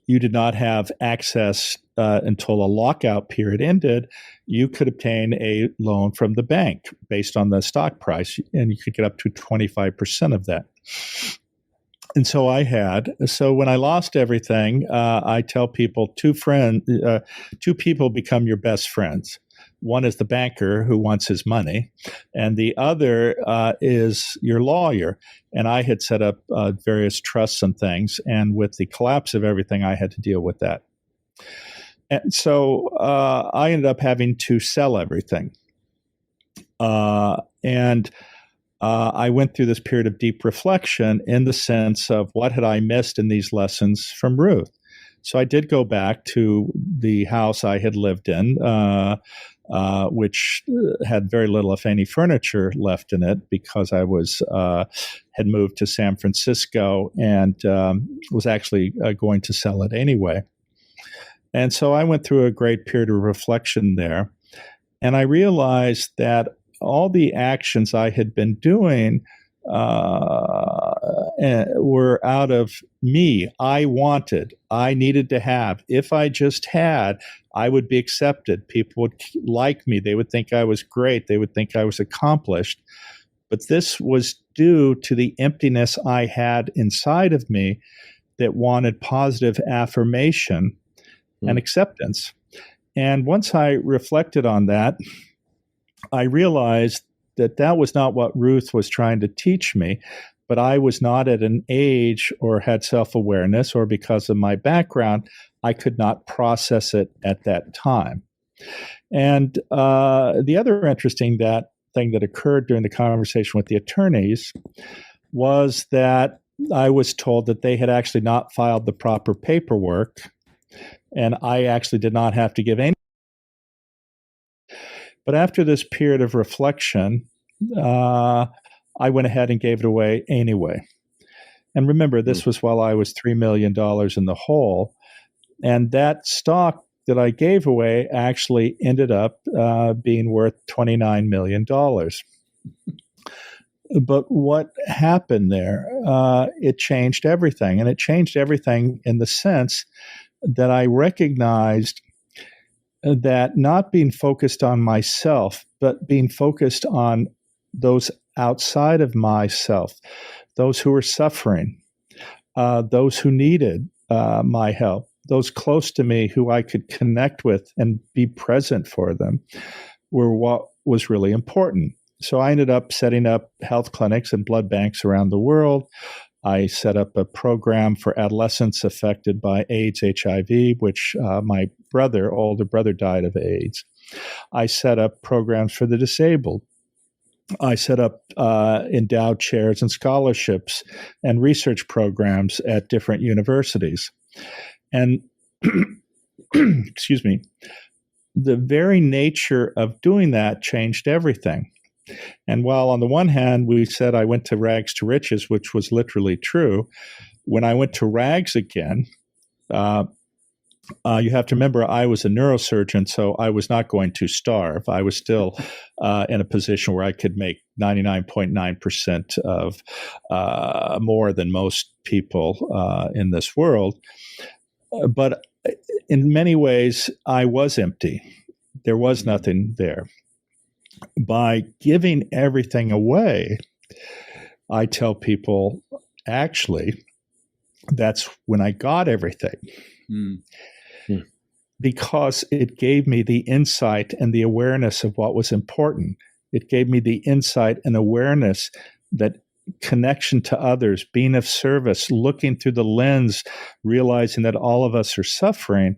you did not have access until a lockout period ended, you could obtain a loan from the bank based on the stock price, and you could get up to 25% of that. And so I had. So when I lost everything, I tell people two people become your best friends. One is the banker who wants his money, and the other is your lawyer. And I had set up various trusts and things, and with the collapse of everything, I had to deal with that. And so I ended up having to sell everything. And I went through this period of deep reflection in the sense of what had I missed in these lessons from Ruth. So I did go back to the house I had lived in, which had very little, if any, furniture left in it because I had moved to San Francisco and was actually going to sell it anyway. And so I went through a great period of reflection there, and I realized that all the actions I had been doing were out of me. I needed to have. If I just had, I would be accepted. People would like me. They would think I was great. They would think I was accomplished. But this was due to the emptiness I had inside of me that wanted positive affirmation and acceptance. And once I reflected on that, I realized that was not what Ruth was trying to teach me. but I was not at an age or had self-awareness, or because of my background, I could not process it at that time. And the other interesting thing that occurred during the conversation with the attorneys was that I was told that they had actually not filed the proper paperwork, and I actually did not have to give any. But after this period of reflection, I went ahead and gave it away anyway. And remember, this was while I was $3 million in the hole. And that stock that I gave away actually ended up being worth $29 million. But what happened there? It changed everything. And it changed everything in the sense that I recognized that not being focused on myself, but being focused on those outside of myself, those who were suffering, those who needed my help, those close to me who I could connect with and be present for them, were what was really important. So I ended up setting up health clinics and blood banks around the world. I set up a program for adolescents affected by AIDS, HIV, which my older brother died of AIDS. I set up programs for the disabled. I set up endowed chairs and scholarships and research programs at different universities. And, excuse me, the very nature of doing that changed everything. And while on the one hand, we said I went to rags to riches, which was literally true, when I went to rags again, you have to remember I was a neurosurgeon, so I was not going to starve. I was still in a position where I could make 99.9% of more than most people in this world. But in many ways, I was empty. There was nothing there. By giving everything away, I tell people, actually, that's when I got everything. Because it gave me the insight and the awareness of what was important. It gave me the insight and awareness that connection to others, being of service, looking through the lens, realizing that all of us are suffering,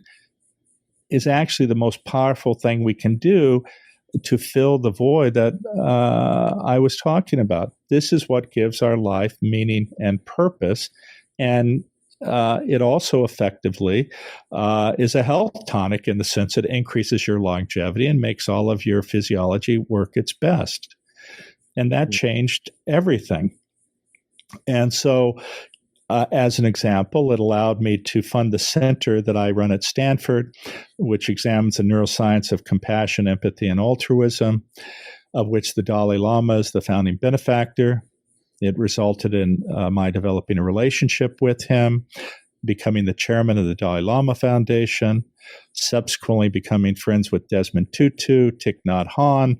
is actually the most powerful thing we can do to fill the void that I was talking about. This is what gives our life meaning and purpose. And it also effectively is a health tonic in the sense that it increases your longevity and makes all of your physiology work its best. And that changed everything. And so, as an example, it allowed me to fund the center that I run at Stanford, which examines the neuroscience of compassion, empathy, and altruism, of which the Dalai Lama is the founding benefactor. It resulted in my developing a relationship with him, becoming the chairman of the Dalai Lama Foundation, subsequently becoming friends with Desmond Tutu, Thich Nhat Hanh,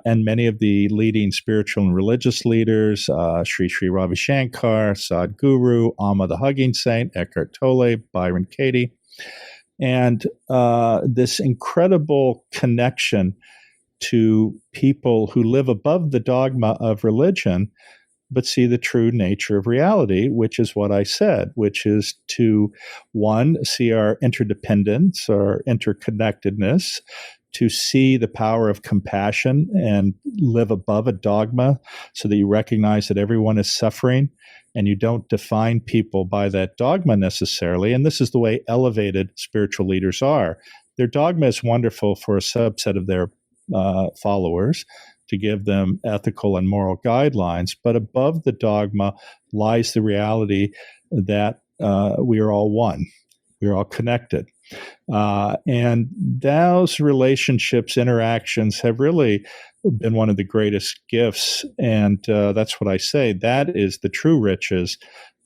and many of the leading spiritual and religious leaders, Sri Sri Ravi Shankar, Sadhguru, Amma the Hugging Saint, Eckhart Tolle, Byron Katie. And this incredible connection to people who live above the dogma of religion, but see the true nature of reality, which is what I said, which is to, one, see our interdependence, our interconnectedness, to see the power of compassion and live above a dogma so that you recognize that everyone is suffering and you don't define people by that dogma necessarily. And this is the way elevated spiritual leaders are. Their dogma is wonderful for a subset of their followers to give them ethical and moral guidelines, but above the dogma lies the reality that we are all one. We are all connected. And those relationships, interactions have really been one of the greatest gifts. And that's what I say. That is the true riches,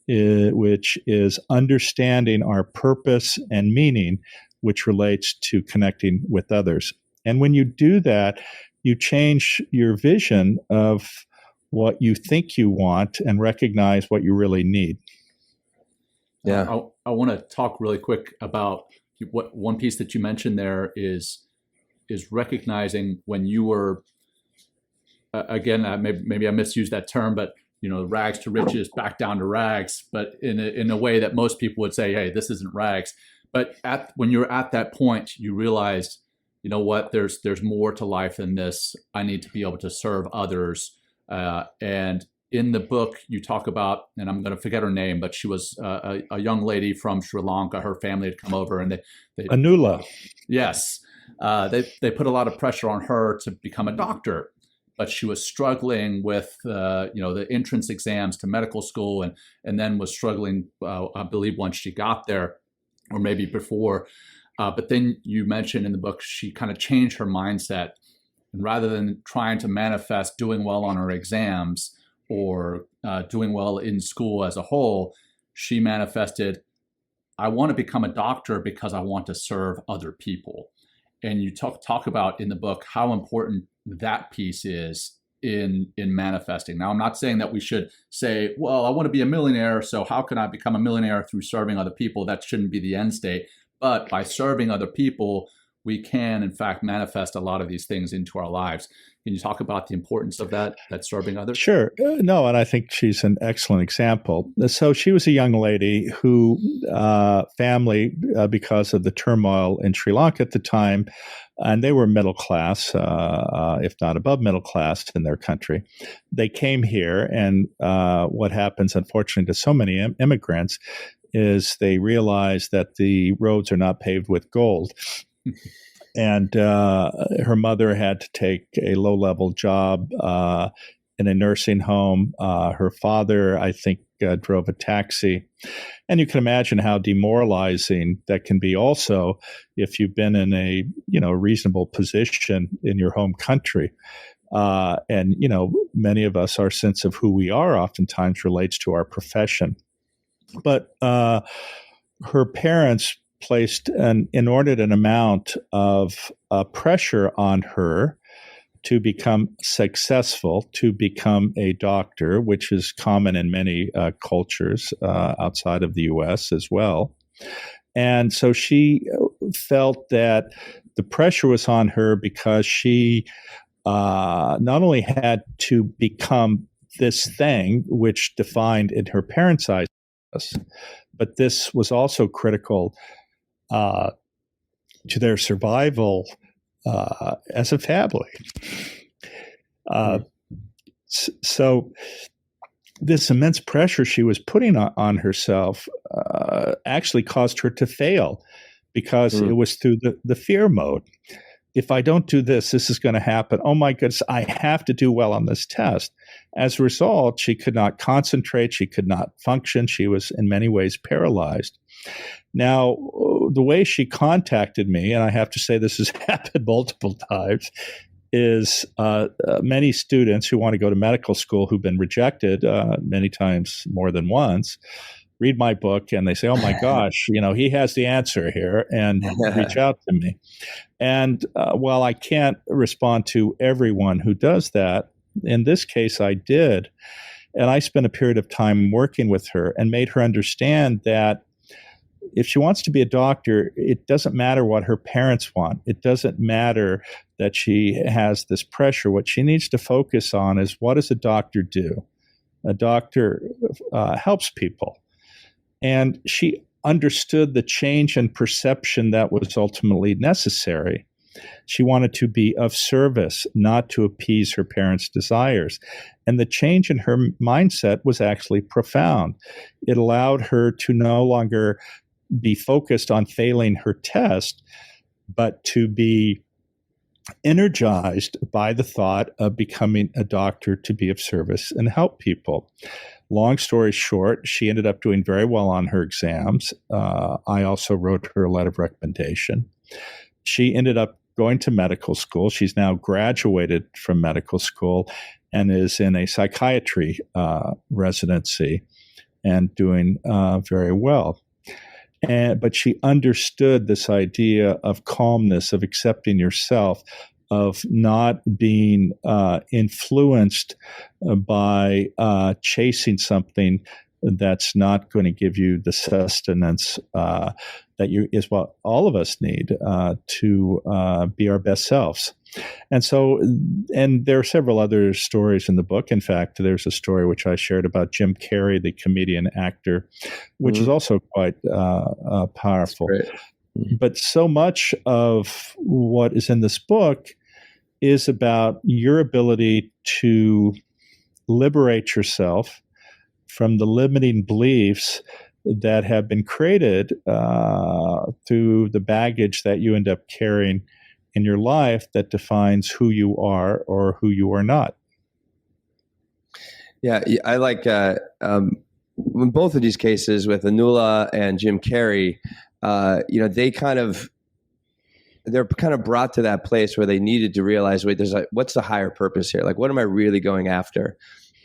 which is understanding our purpose and meaning, which relates to connecting with others. And when you do that, you change your vision of what you think you want and recognize what you really need. Yeah. I want to talk really quick about what one piece that you mentioned there is recognizing when you were, again, maybe I misused that term, but rags to riches, back down to rags, but in a way that most people would say, hey, this isn't rags. But when you're at that point, you realize, you know what, there's more to life than this. I need to be able to serve others. And in the book, you talk about, and I'm going to forget her name, but she was a young lady from Sri Lanka. Her family had come over, and they Anula. Yes. They put a lot of pressure on her to become a doctor, but she was struggling with the entrance exams to medical school, and then was struggling, I believe, once she got there, or maybe before. But then you mentioned in the book, she kind of changed her mindset, and rather than trying to manifest doing well on her exams or doing well in school as a whole, she manifested, I want to become a doctor because I want to serve other people. And you talk about in the book how important that piece is in manifesting. Now, I'm not saying that we should say, well, I want to be a millionaire, so how can I become a millionaire through serving other people? That shouldn't be the end state. But by serving other people, we can, in fact, manifest a lot of these things into our lives. Can you talk about the importance of that serving others? Sure. No, and I think she's an excellent example. So she was a young lady who family, because of the turmoil in Sri Lanka at the time, and they were middle class, if not above middle class in their country. They came here, and what happens, unfortunately, to so many immigrants is they realize that the roads are not paved with gold. And her mother had to take a low-level job in a nursing home. Her father, I think, drove a taxi. And you can imagine how demoralizing that can be also if you've been in a reasonable position in your home country. And many of us, our sense of who we are oftentimes relates to our profession. But her parents placed an inordinate amount of pressure on her to become successful, to become a doctor, which is common in many cultures outside of the U.S. as well. And so she felt that the pressure was on her because she not only had to become this thing, which defined in her parents' eyes, but this was also critical to their survival as a family. So this immense pressure she was putting on herself actually caused her to fail because it was through the fear mode. If I don't do this, this is going to happen. Oh my goodness, I have to do well on this test. As a result, she could not concentrate. She could not function. She was in many ways paralyzed. Now, the way she contacted me, and I have to say this has happened multiple times, is many students who want to go to medical school who've been rejected many times more than once read my book and they say, oh my gosh, he has the answer here, and reach out to me. And while I can't respond to everyone who does that, in this case I did. And I spent a period of time working with her and made her understand that if she wants to be a doctor, it doesn't matter what her parents want. It doesn't matter that she has this pressure. What she needs to focus on is, what does a doctor do? A doctor helps people. And she understood the change in perception that was ultimately necessary. She wanted to be of service, not to appease her parents' desires. And the change in her mindset was actually profound. It allowed her to no longer be focused on failing her test, but to be energized by the thought of becoming a doctor to be of service and help people. Long story short, she ended up doing very well on her exams. I also wrote her a letter of recommendation. She ended up going to medical school. She's now graduated from medical school and is in a psychiatry residency and doing very well. But she understood this idea of calmness, of accepting yourself, of not being influenced by chasing something that's not going to give you the sustenance that is what all of us need to be our best selves. And so, and there are several other stories in the book. In fact, there's a story which I shared about Jim Carrey, the comedian actor, which is also quite powerful. But so much of what is in this book is about your ability to liberate yourself from the limiting beliefs that have been created through the baggage that you end up carrying in your life that defines who you are or who you are not. Yeah, I like in both of these cases with Anula and Jim Carrey, they're kind of brought to that place where they needed to realize, wait, what's the higher purpose here? Like, what am I really going after?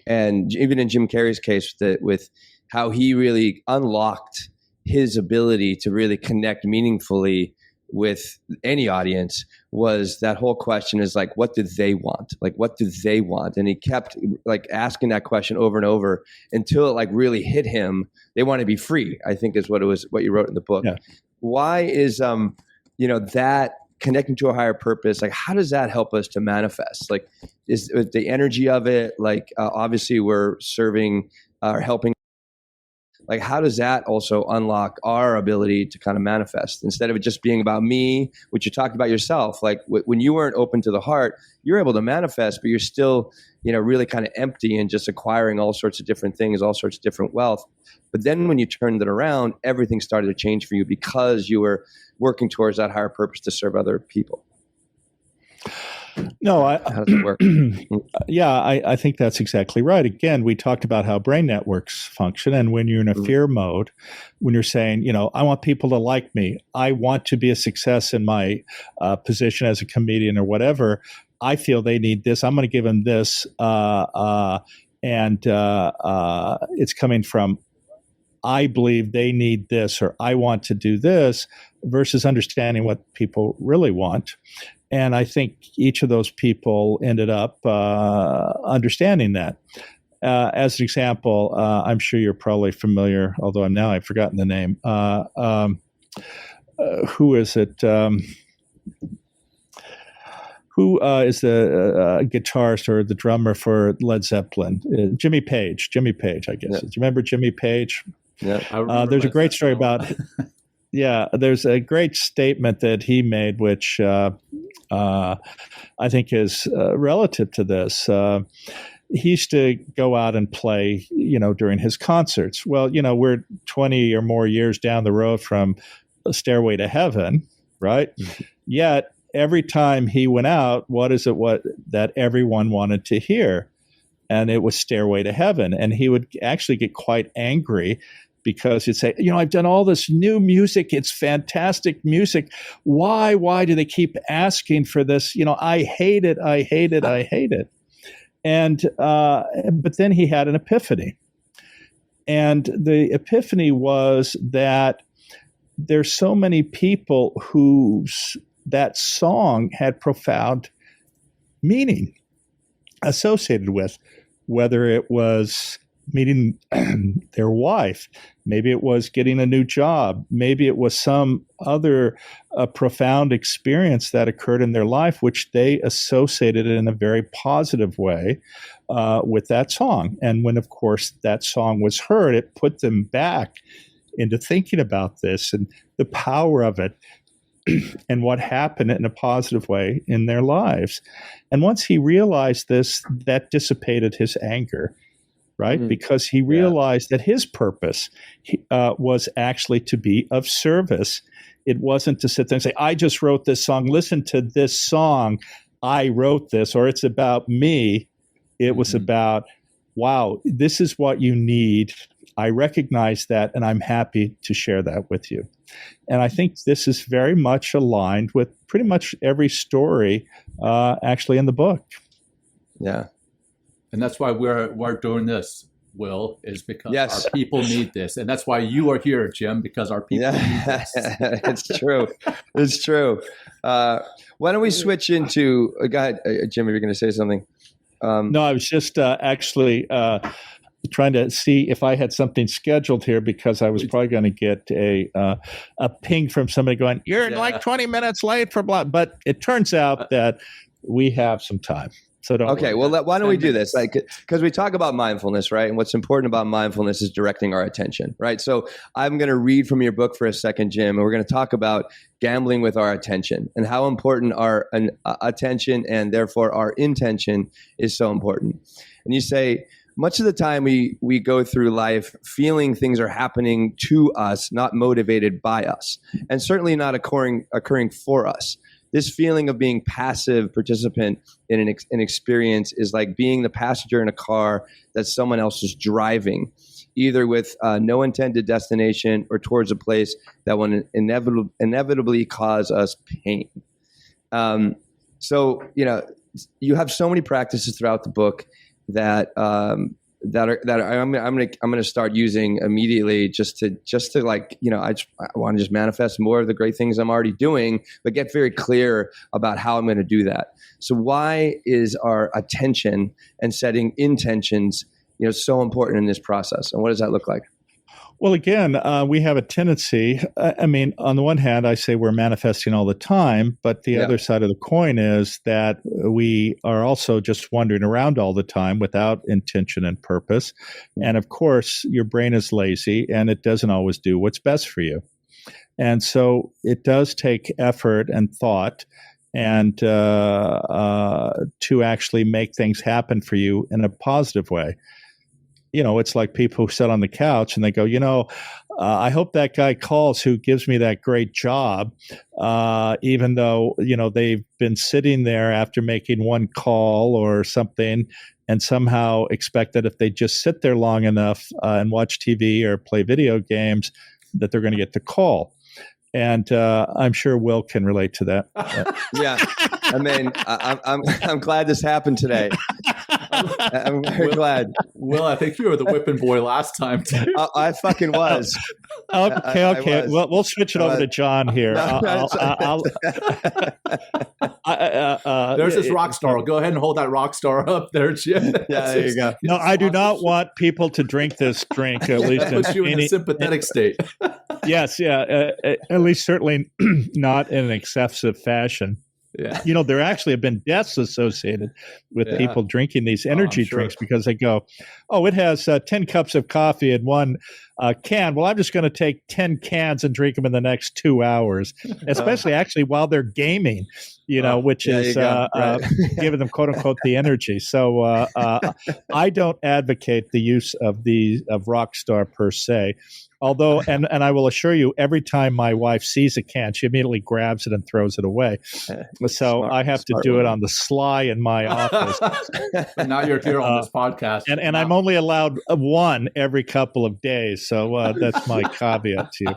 And even in Jim Carrey's case with how he really unlocked his ability to really connect meaningfully with any audience was that whole question is like, what do they want? Like, what do they want? And he kept like asking that question over and over until it like really hit him. They want to be free, I think is what you wrote in the book. Yeah. Why is, that connecting to a higher purpose, like how does that help us to manifest? Like is the energy of it, like obviously we're serving or helping. Like, how does that also unlock our ability to kind of manifest instead of it just being about me, which you talked about yourself? Like when you weren't open to the heart, you're able to manifest, but you're still, really kind of empty and just acquiring all sorts of different things, all sorts of different wealth. But then when you turned it around, everything started to change for you because you were working towards that higher purpose to serve other people. No, how does it work? Yeah, I think that's exactly right. Again, we talked about how brain networks function. And when you're in a fear mode, when you're saying, I want people to like me, I want to be a success in my position as a comedian or whatever, I feel they need this, I'm going to give them this. And it's coming from, I believe they need this, or I want to do this, versus understanding what people really want. And I think each of those people ended up understanding that. As an example, I'm sure you're probably familiar, although I've forgotten the name. Who is it? Who is the guitarist or the drummer for Led Zeppelin? Jimmy Page, I guess. Yeah. Do you remember Jimmy Page? Yeah. There's a great story about... Yeah, there's a great statement that he made, which I think is relative to this. He used to go out and play, during his concerts. Well, we're 20 or more years down the road from a Stairway to Heaven, right? Mm-hmm. Yet every time he went out, what that everyone wanted to hear? And it was Stairway to Heaven. And he would actually get quite angry because he'd say, I've done all this new music. It's fantastic music. Why do they keep asking for this? I hate it. And, but then he had an epiphany. And the epiphany was that there's so many people whose that song had profound meaning associated with, whether it was meeting their wife, maybe it was getting a new job, maybe it was some other profound experience that occurred in their life, which they associated in a very positive way with that song. And when, of course, that song was heard, it put them back into thinking about this and the power of it and what happened in a positive way in their lives. And once he realized this, that dissipated his anger. Right? Mm-hmm. Because he realized that his purpose was actually to be of service. It wasn't to sit there and say, I just wrote this song. Listen to this song. I wrote this, or it's about me. It was about, wow, this is what you need. I recognize that, and I'm happy to share that with you. And I think this is very much aligned with pretty much every story actually in the book. Yeah. And that's why we're doing this, Will, is because our people need this. And that's why you are here, Jim, because our people need this. It's true. It's true. Why don't we switch into, go ahead, Jim, if you're going to say something. No, I was just actually trying to see if I had something scheduled here because I was probably going to get a ping from somebody going, "You're like 20 minutes late for blah." But it turns out that we have some time. So don't okay, worry. well, why don't we do this? Because we talk about mindfulness, right? And what's important about mindfulness is directing our attention, right? So I'm going to read from your book for a second, Jim, and we're going to talk about gambling with our attention and how important our attention and therefore our intention is so important. And you say, much of the time we go through life feeling things are happening to us, not motivated by us, and certainly not occurring for us. This feeling of being passive participant in an experience is like being the passenger in a car that someone else is driving, either with no intended destination or towards a place that will inevitably cause us pain. So, you have so many practices throughout the book that I'm going to start using immediately just to like, I want to just manifest more of the great things I'm already doing, but get very clear about how I'm going to do that. So why is our attention and setting intentions, so important in this process? And what does that look like? Well, again, we have a tendency. On the one hand, I say we're manifesting all the time, but the other side of the coin is that we are also just wandering around all the time without intention and purpose. And of course, your brain is lazy and it doesn't always do what's best for you. And so it does take effort and thought and to actually make things happen for you in a positive way. It's like people who sit on the couch and they go, I hope that guy calls who gives me that great job, even though, they've been sitting there after making one call or something and somehow expect that if they just sit there long enough and watch TV or play video games, that they're going to get the call. And I'm sure Will can relate to that. Yeah. I'm glad this happened today. I'm very glad. Will, I think you were the whipping boy last time too. I fucking was. Okay. I was. Well, we'll switch it over to John here. There's this rock star. Go ahead and hold that rock star up there, Jim. Yeah, there you go. No, I do not want people to drink this drink, at least puts you in a sympathetic state. Yes, yeah. At least certainly not in an excessive fashion. Yeah. There actually have been deaths associated with people drinking these energy drinks because they go, it has 10 cups of coffee in one can. Well, I'm just going to take 10 cans and drink them in the next 2 hours, especially actually while they're gaming, which is giving them, quote unquote, the energy. So I don't advocate the use of Rockstar per se. Although, and I will assure you, every time my wife sees a can, she immediately grabs it and throws it away. So I have to do it on the sly in my office. But now you're here on this podcast. And I'm only allowed one every couple of days. So that's my caveat to you.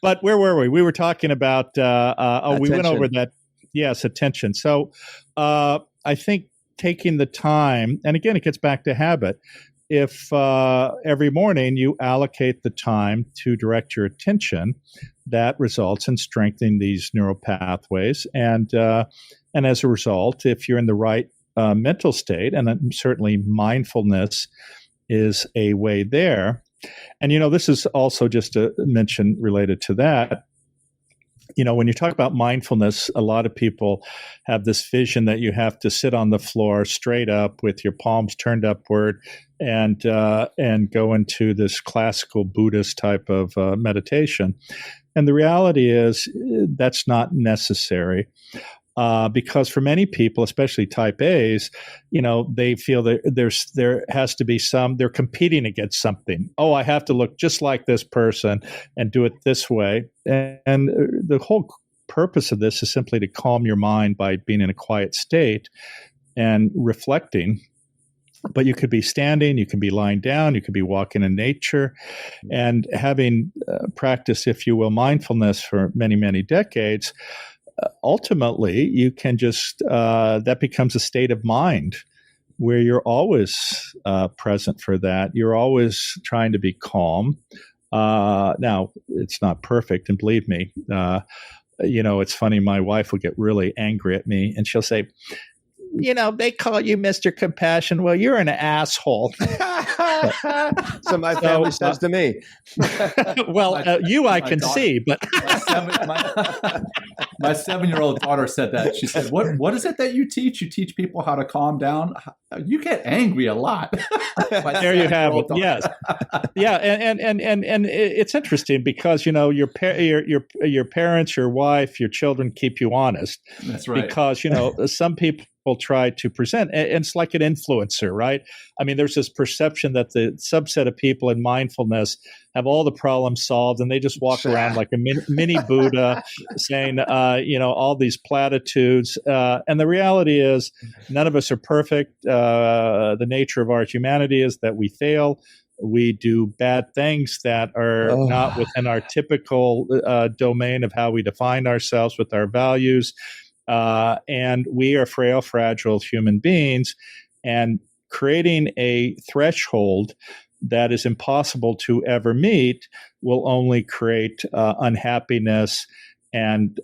But where were we? We were talking about, we went over that. Yes, attention. So I think taking the time, and again, it gets back to habit. If every morning you allocate the time to direct your attention, that results in strengthening these neural pathways. And as a result, if you're in the right mental state, and certainly mindfulness is a way there. And, this is also just a mention related to that. When you talk about mindfulness, a lot of people have this vision that you have to sit on the floor straight up with your palms turned upward and go into this classical Buddhist type of meditation. And the reality is that's not necessary. Because for many people, especially type A's, they feel that there has to be they're competing against something. Oh, I have to look just like this person and do it this way. And the whole purpose of this is simply to calm your mind by being in a quiet state and reflecting. But you could be standing, you can be lying down, you could be walking in nature, and having practiced, if you will, mindfulness for many, many decades. Ultimately, you can just, that becomes a state of mind where you're always present for that. You're always trying to be calm. Now, it's not perfect, and believe me, it's funny, my wife will get really angry at me, and she'll say, they call you Mr. Compassion. Well, you're an asshole. So my family says to me. Well, I can daughter, see, but my 7-year-old daughter said that. She said, "What is it that you teach? You teach people how to calm down. You get angry a lot." There you have it. Yes, yeah, and it's interesting because your parents, your wife, your children keep you honest. That's right. Because some people try to present, and it's like an influencer, right? I mean, there's this perception that the subset of people in mindfulness have all the problems solved, and they just walk around like a mini Buddha, saying, all these platitudes. And the reality is, none of us are perfect. The nature of our humanity is that we fail. We do bad things that are not within our typical domain of how we define ourselves with our values. And we are frail, fragile human beings, and creating a threshold that is impossible to ever meet will only create unhappiness and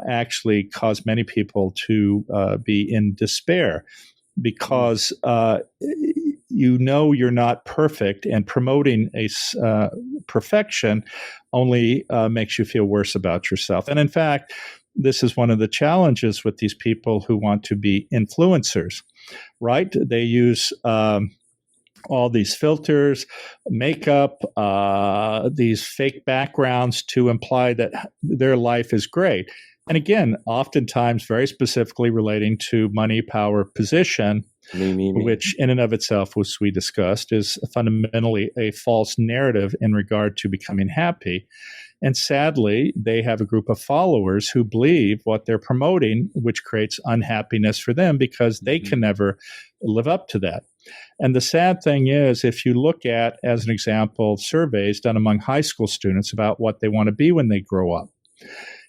actually cause many people to be in despair because you're not perfect, and promoting a perfection only makes you feel worse about yourself. And in fact, this is one of the challenges with these people who want to be influencers, right? They use all these filters, makeup, these fake backgrounds to imply that their life is great. And again, oftentimes very specifically relating to money, power, position, which in and of itself, as we discussed, is fundamentally a false narrative in regard to becoming happy. And sadly, they have a group of followers who believe what they're promoting, which creates unhappiness for them because they can never live up to that. And the sad thing is, if you look at, as an example, surveys done among high school students about what they want to be when they grow up,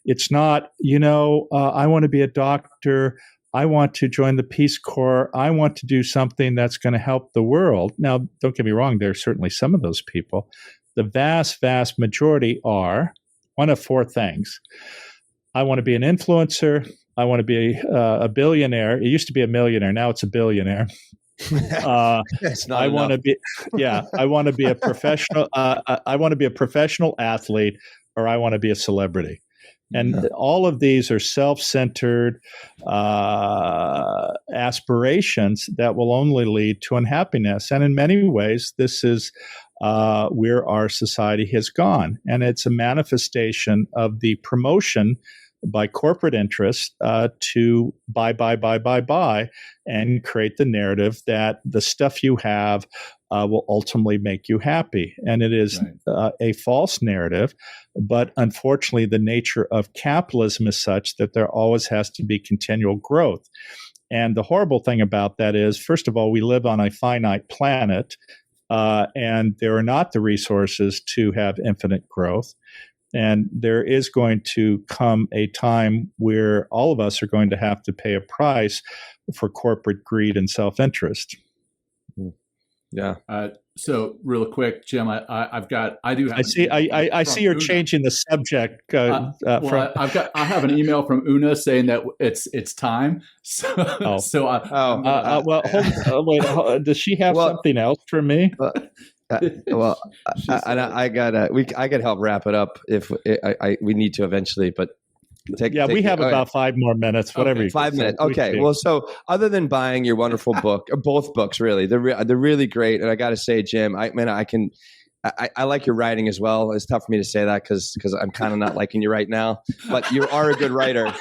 it's not, I want to be a doctor. I want to join the Peace Corps. I want to do something that's going to help the world. Now, don't get me wrong, there are certainly some of those people. The vast, vast majority are one of four things. I want to be an influencer. I want to be a billionaire. It used to be a millionaire. Now it's a billionaire. I want to be, I want to be a professional. I want to be a professional athlete, or I want to be a celebrity. And all of these are self-centered aspirations that will only lead to unhappiness. And in many ways, this is where our society has gone. And it's a manifestation of the promotion by corporate interests to buy, and create the narrative that the stuff you have will ultimately make you happy. And it is a false narrative. But unfortunately, the nature of capitalism is such that there always has to be continual growth. And the horrible thing about that is, first of all, we live on a finite planet, and there are not the resources to have infinite growth. And there is going to come a time where all of us are going to have to pay a price for corporate greed and self-interest. Yeah. So real quick, Jim, I see you're changing the subject. I have an email from Una saying that it's time. Wait, does she have something else for me? I could help wrap it up if we need to eventually, but we have about 5 more minutes, whatever. Okay, 5 minutes. Okay. Well, so other than buying your wonderful book, or both books, really, they're really great. And I got to say, Jim, I like your writing as well. It's tough for me to say that because I'm kind of not liking you right now, but you are a good writer.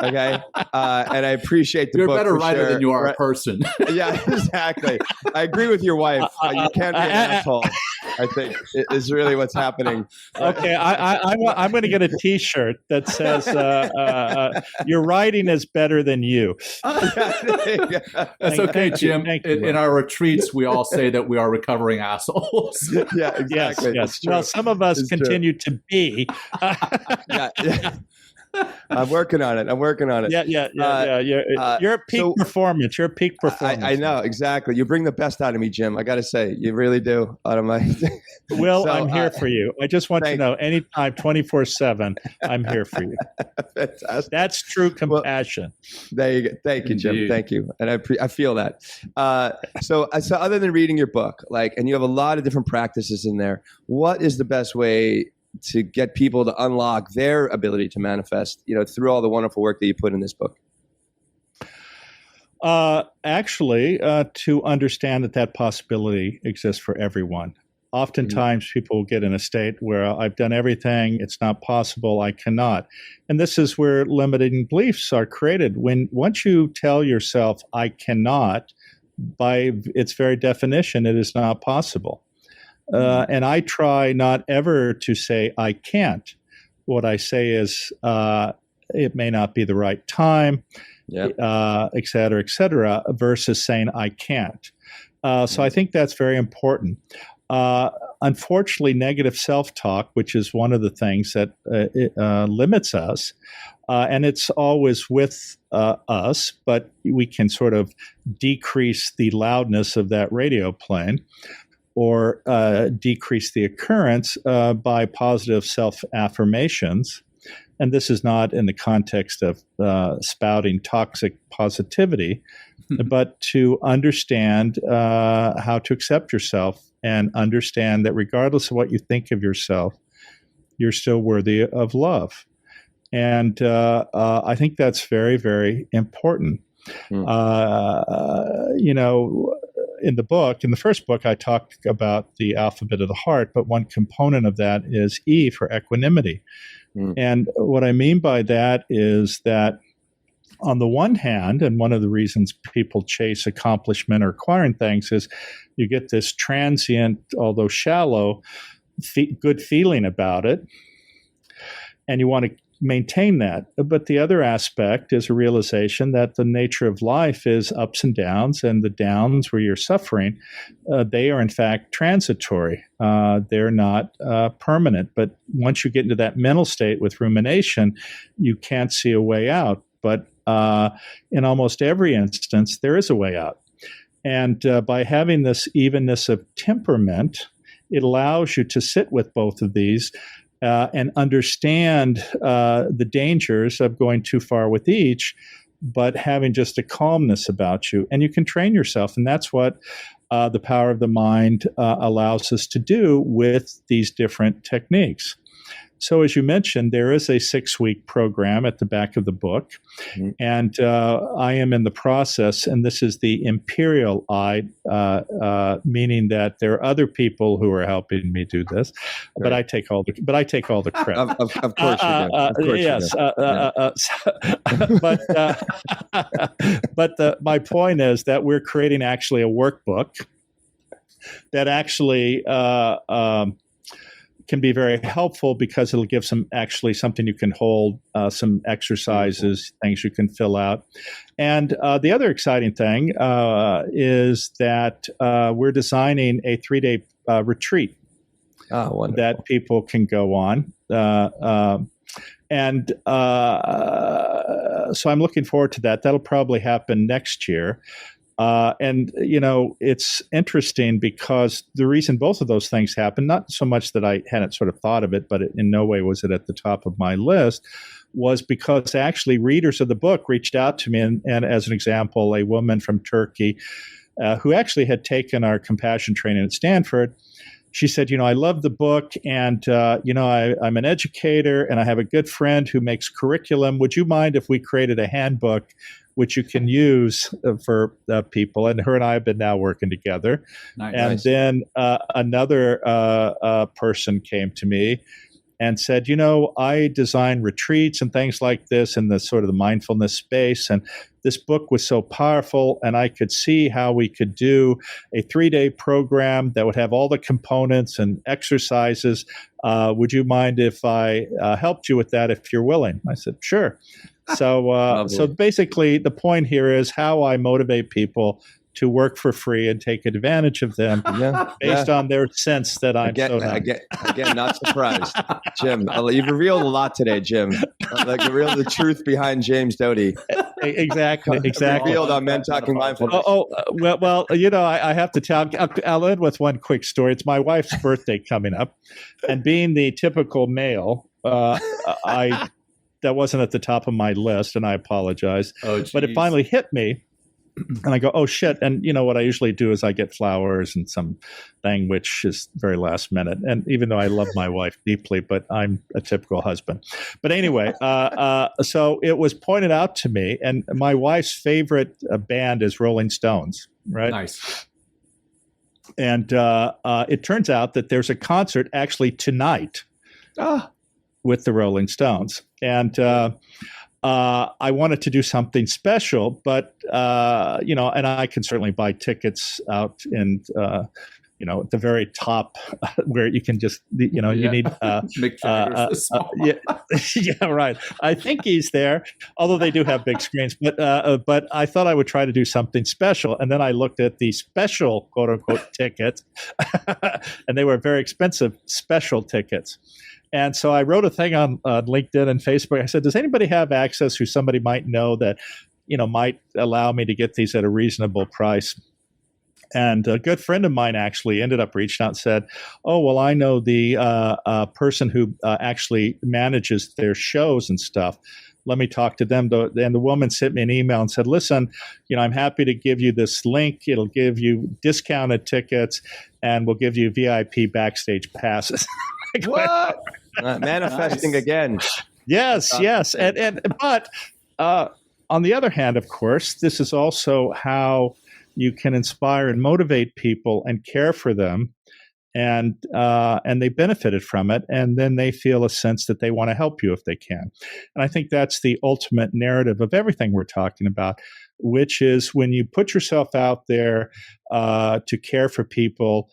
Okay. And I appreciate the book. You're a better writer than you are a person. Yeah, exactly. I agree with your wife. You can't be an asshole, I think, is really what's happening. Okay. I'm going to get a T-shirt that says, your writing is better than you. That's okay, Jim. In our retreats, we all say that we are recovering assholes. Yeah, exactly. Yes. Well, some of us continue to be. I'm working on it. Yeah. You're at peak performance. You're at peak performance. I know, exactly. You bring the best out of me, Jim. I got to say, you really do. Out of my Will, I'm here for you. I just want you to know, anytime, 24/7, I'm here for you. Fantastic. That's true compassion. Well, there you go. Thank you, Jim. Thank you. And I feel that. So other than reading your book, and you have a lot of different practices in there, what is the best way to get people to unlock their ability to manifest, through all the wonderful work that you put in this book? Actually, to understand that possibility exists for everyone. Oftentimes, people get in a state where I've done everything, it's not possible, I cannot. And this is where limiting beliefs are created. Once you tell yourself, I cannot, by its very definition, it is not possible. And I try not ever to say I can't. What I say is it may not be the right time, et cetera, versus saying I can't. So I think that's very important. Unfortunately, negative self-talk, which is one of the things that limits us, and it's always with us, but we can sort of decrease the loudness of that radio plane, or decrease the occurrence by positive self-affirmations. And this is not in the context of spouting toxic positivity, but to understand how to accept yourself and understand that regardless of what you think of yourself, you're still worthy of love. And I think that's very, very important. In the first book, I talked about the alphabet of the heart, but one component of that is E for equanimity. And what I mean by that is that on the one hand, and one of the reasons people chase accomplishment or acquiring things is you get this transient, although shallow, good feeling about it, and you want to maintain that. But the other aspect is a realization that the nature of life is ups and downs, and the downs where you're suffering, they are in fact transitory. They're not permanent. But once you get into that mental state with rumination, you can't see a way out. But in almost every instance, there is a way out. And by having this evenness of temperament, it allows you to sit with both of these and understand the dangers of going too far with each, but having just a calmness about you. And you can train yourself. And that's what the power of the mind allows us to do with these different techniques. So as you mentioned, there is a 6-week program at the back of the book. And I am in the process, and this is the imperial I, meaning that there are other people who are helping me do this, but I take all the credit. Of course you do. Of course yes. you do. But my point is that we're creating actually a workbook that actually can be very helpful because it'll give something you can hold, some exercises, things you can fill out. And the other exciting thing is that we're designing a 3-day retreat that people can go on. And so I'm looking forward to that. That'll probably happen next year. And it's interesting because the reason both of those things happened, not so much that I hadn't sort of thought of it, but in no way was it at the top of my list, was because actually readers of the book reached out to me. And as an example, a woman from Turkey who actually had taken our compassion training at Stanford, she said, I love the book, and, I'm an educator, and I have a good friend who makes curriculum. Would you mind if we created a handbook which you can use for people? And her and I have been now working together. Nice. Then another person came to me and said, I design retreats and things like this in the sort of the mindfulness space. And this book was so powerful, and I could see how we could do a 3-day program that would have all the components and exercises. Would you mind if I helped you with that if you're willing? I said, sure. So basically the point here is how I motivate people to work for free and take advantage of them based on their sense that I'm again, not surprised. Jim, you've revealed a lot today, Jim. Like revealed the truth behind James Doty. Exactly. Revealed on Men Talking Mindfulness. Well, I have to tell. I'll end with one quick story. It's my wife's birthday coming up, and being the typical male, that wasn't at the top of my list, and I apologize. But it finally hit me. And I go, oh, shit. And what I usually do is I get flowers and some thing, which is very last minute. And even though I love my wife deeply, but I'm a typical husband. But anyway, so it was pointed out to me, and my wife's favorite band is Rolling Stones, right? Nice. And it turns out that there's a concert actually tonight with the Rolling Stones. And I wanted to do something special, but, and I can certainly buy tickets out in, at the very top where you can just, you need. Yeah, right. I think he's there, although they do have big screens. But I thought I would try to do something special. And then I looked at the special, quote unquote, tickets, and they were very expensive special tickets. And so I wrote a thing on LinkedIn and Facebook. I said, does anybody have access who somebody might know that, might allow me to get these at a reasonable price? And a good friend of mine actually ended up reaching out and said, oh, well, I know the person who actually manages their shows and stuff. Let me talk to them. And the woman sent me an email and said, listen, I'm happy to give you this link. It'll give you discounted tickets and we'll give you VIP backstage passes. What? Manifesting again. Yes. But on the other hand, of course, this is also how you can inspire and motivate people and care for them, and they benefited from it, and then they feel a sense that they want to help you if they can. And I think that's the ultimate narrative of everything we're talking about, which is when you put yourself out there to care for people,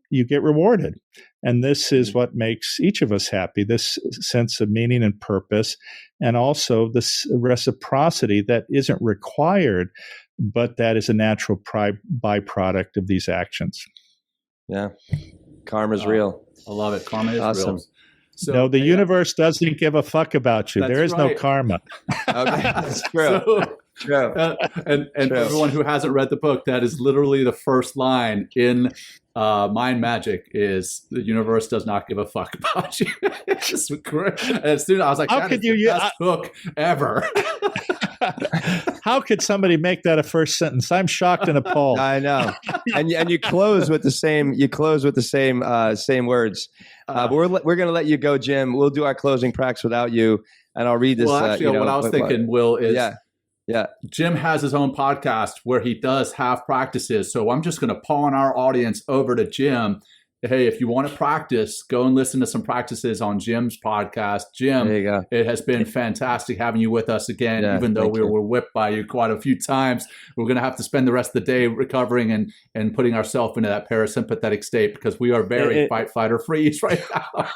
you get rewarded. And this is what makes each of us happy, this sense of meaning and purpose, and also this reciprocity that isn't required, but that is a natural byproduct of these actions. Yeah. Karma's real. I love it. Karma is awesome. real. So, no, the universe doesn't give a fuck about you. There is no karma. Okay, that's true. True. And for everyone who hasn't read the book, that is literally the first line in Mind Magic is the universe does not give a fuck about you. It's just great. And as soon as I was like, that is the best book ever. How could somebody make that a first sentence? I'm shocked and appalled. I know. And you close with the same. Same words. But we're going to let you go, Jim. We'll do our closing practice without you, and I'll read this. Well, actually, what I was thinking, Will, is Jim has his own podcast where he does have practices. So I'm just going to pawn our audience over to Jim. Hey, if you want to practice, go and listen to some practices on Jim's podcast. Jim, there you go. It has been fantastic having you with us again, even though we were whipped by you quite a few times. We're going to have to spend the rest of the day recovering and putting ourselves into that parasympathetic state because we are very fight, flight, or freeze right now.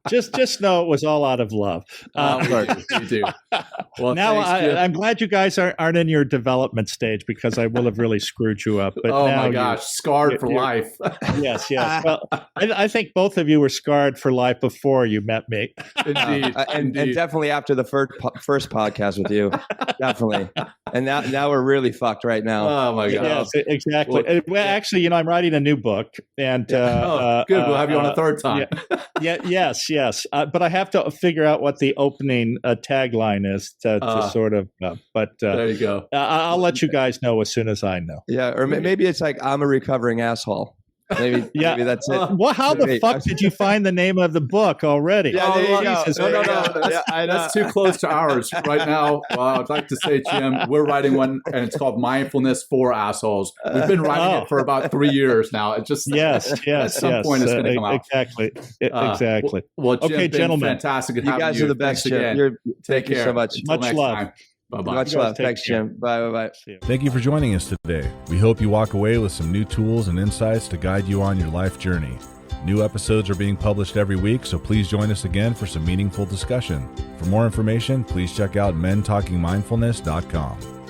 Just know it was all out of love. We do. Well, now thanks, I'm glad you guys aren't in your development stage because I will have really screwed you up. But my gosh, scarred for life. Yes. Well, I think both of you were scarred for life before you met me. Indeed. And definitely after the first podcast with you. Definitely. And now we're really fucked right now. Oh my God. Yes, exactly. Well, actually, I'm writing a new book, and good. We'll have you on a third time. Yes. But I have to figure out what the opening tagline is to sort of. But there you go. I'll let you guys know as soon as I know. Yeah, or maybe it's like I'm a recovering asshole. Maybe that's it. Well, how the fuck did you find the name of the book already? Yeah, no. That's too close to ours right now. I'd like to say, Jim, we're writing one, and it's called Mindfulness for Assholes. We've been writing it for about 3 years now. It just at some point it's going to come out. Exactly. Well, Jim, okay, gentlemen, fantastic. You guys are the best, Jim. Take care so much. Much love. Time. Bye-bye. Much love. Thanks, Jim. Bye. Thank you for joining us today. We hope you walk away with some new tools and insights to guide you on your life journey. New episodes are being published every week, so please join us again for some meaningful discussion. For more information, please check out mentalkingmindfulness.com.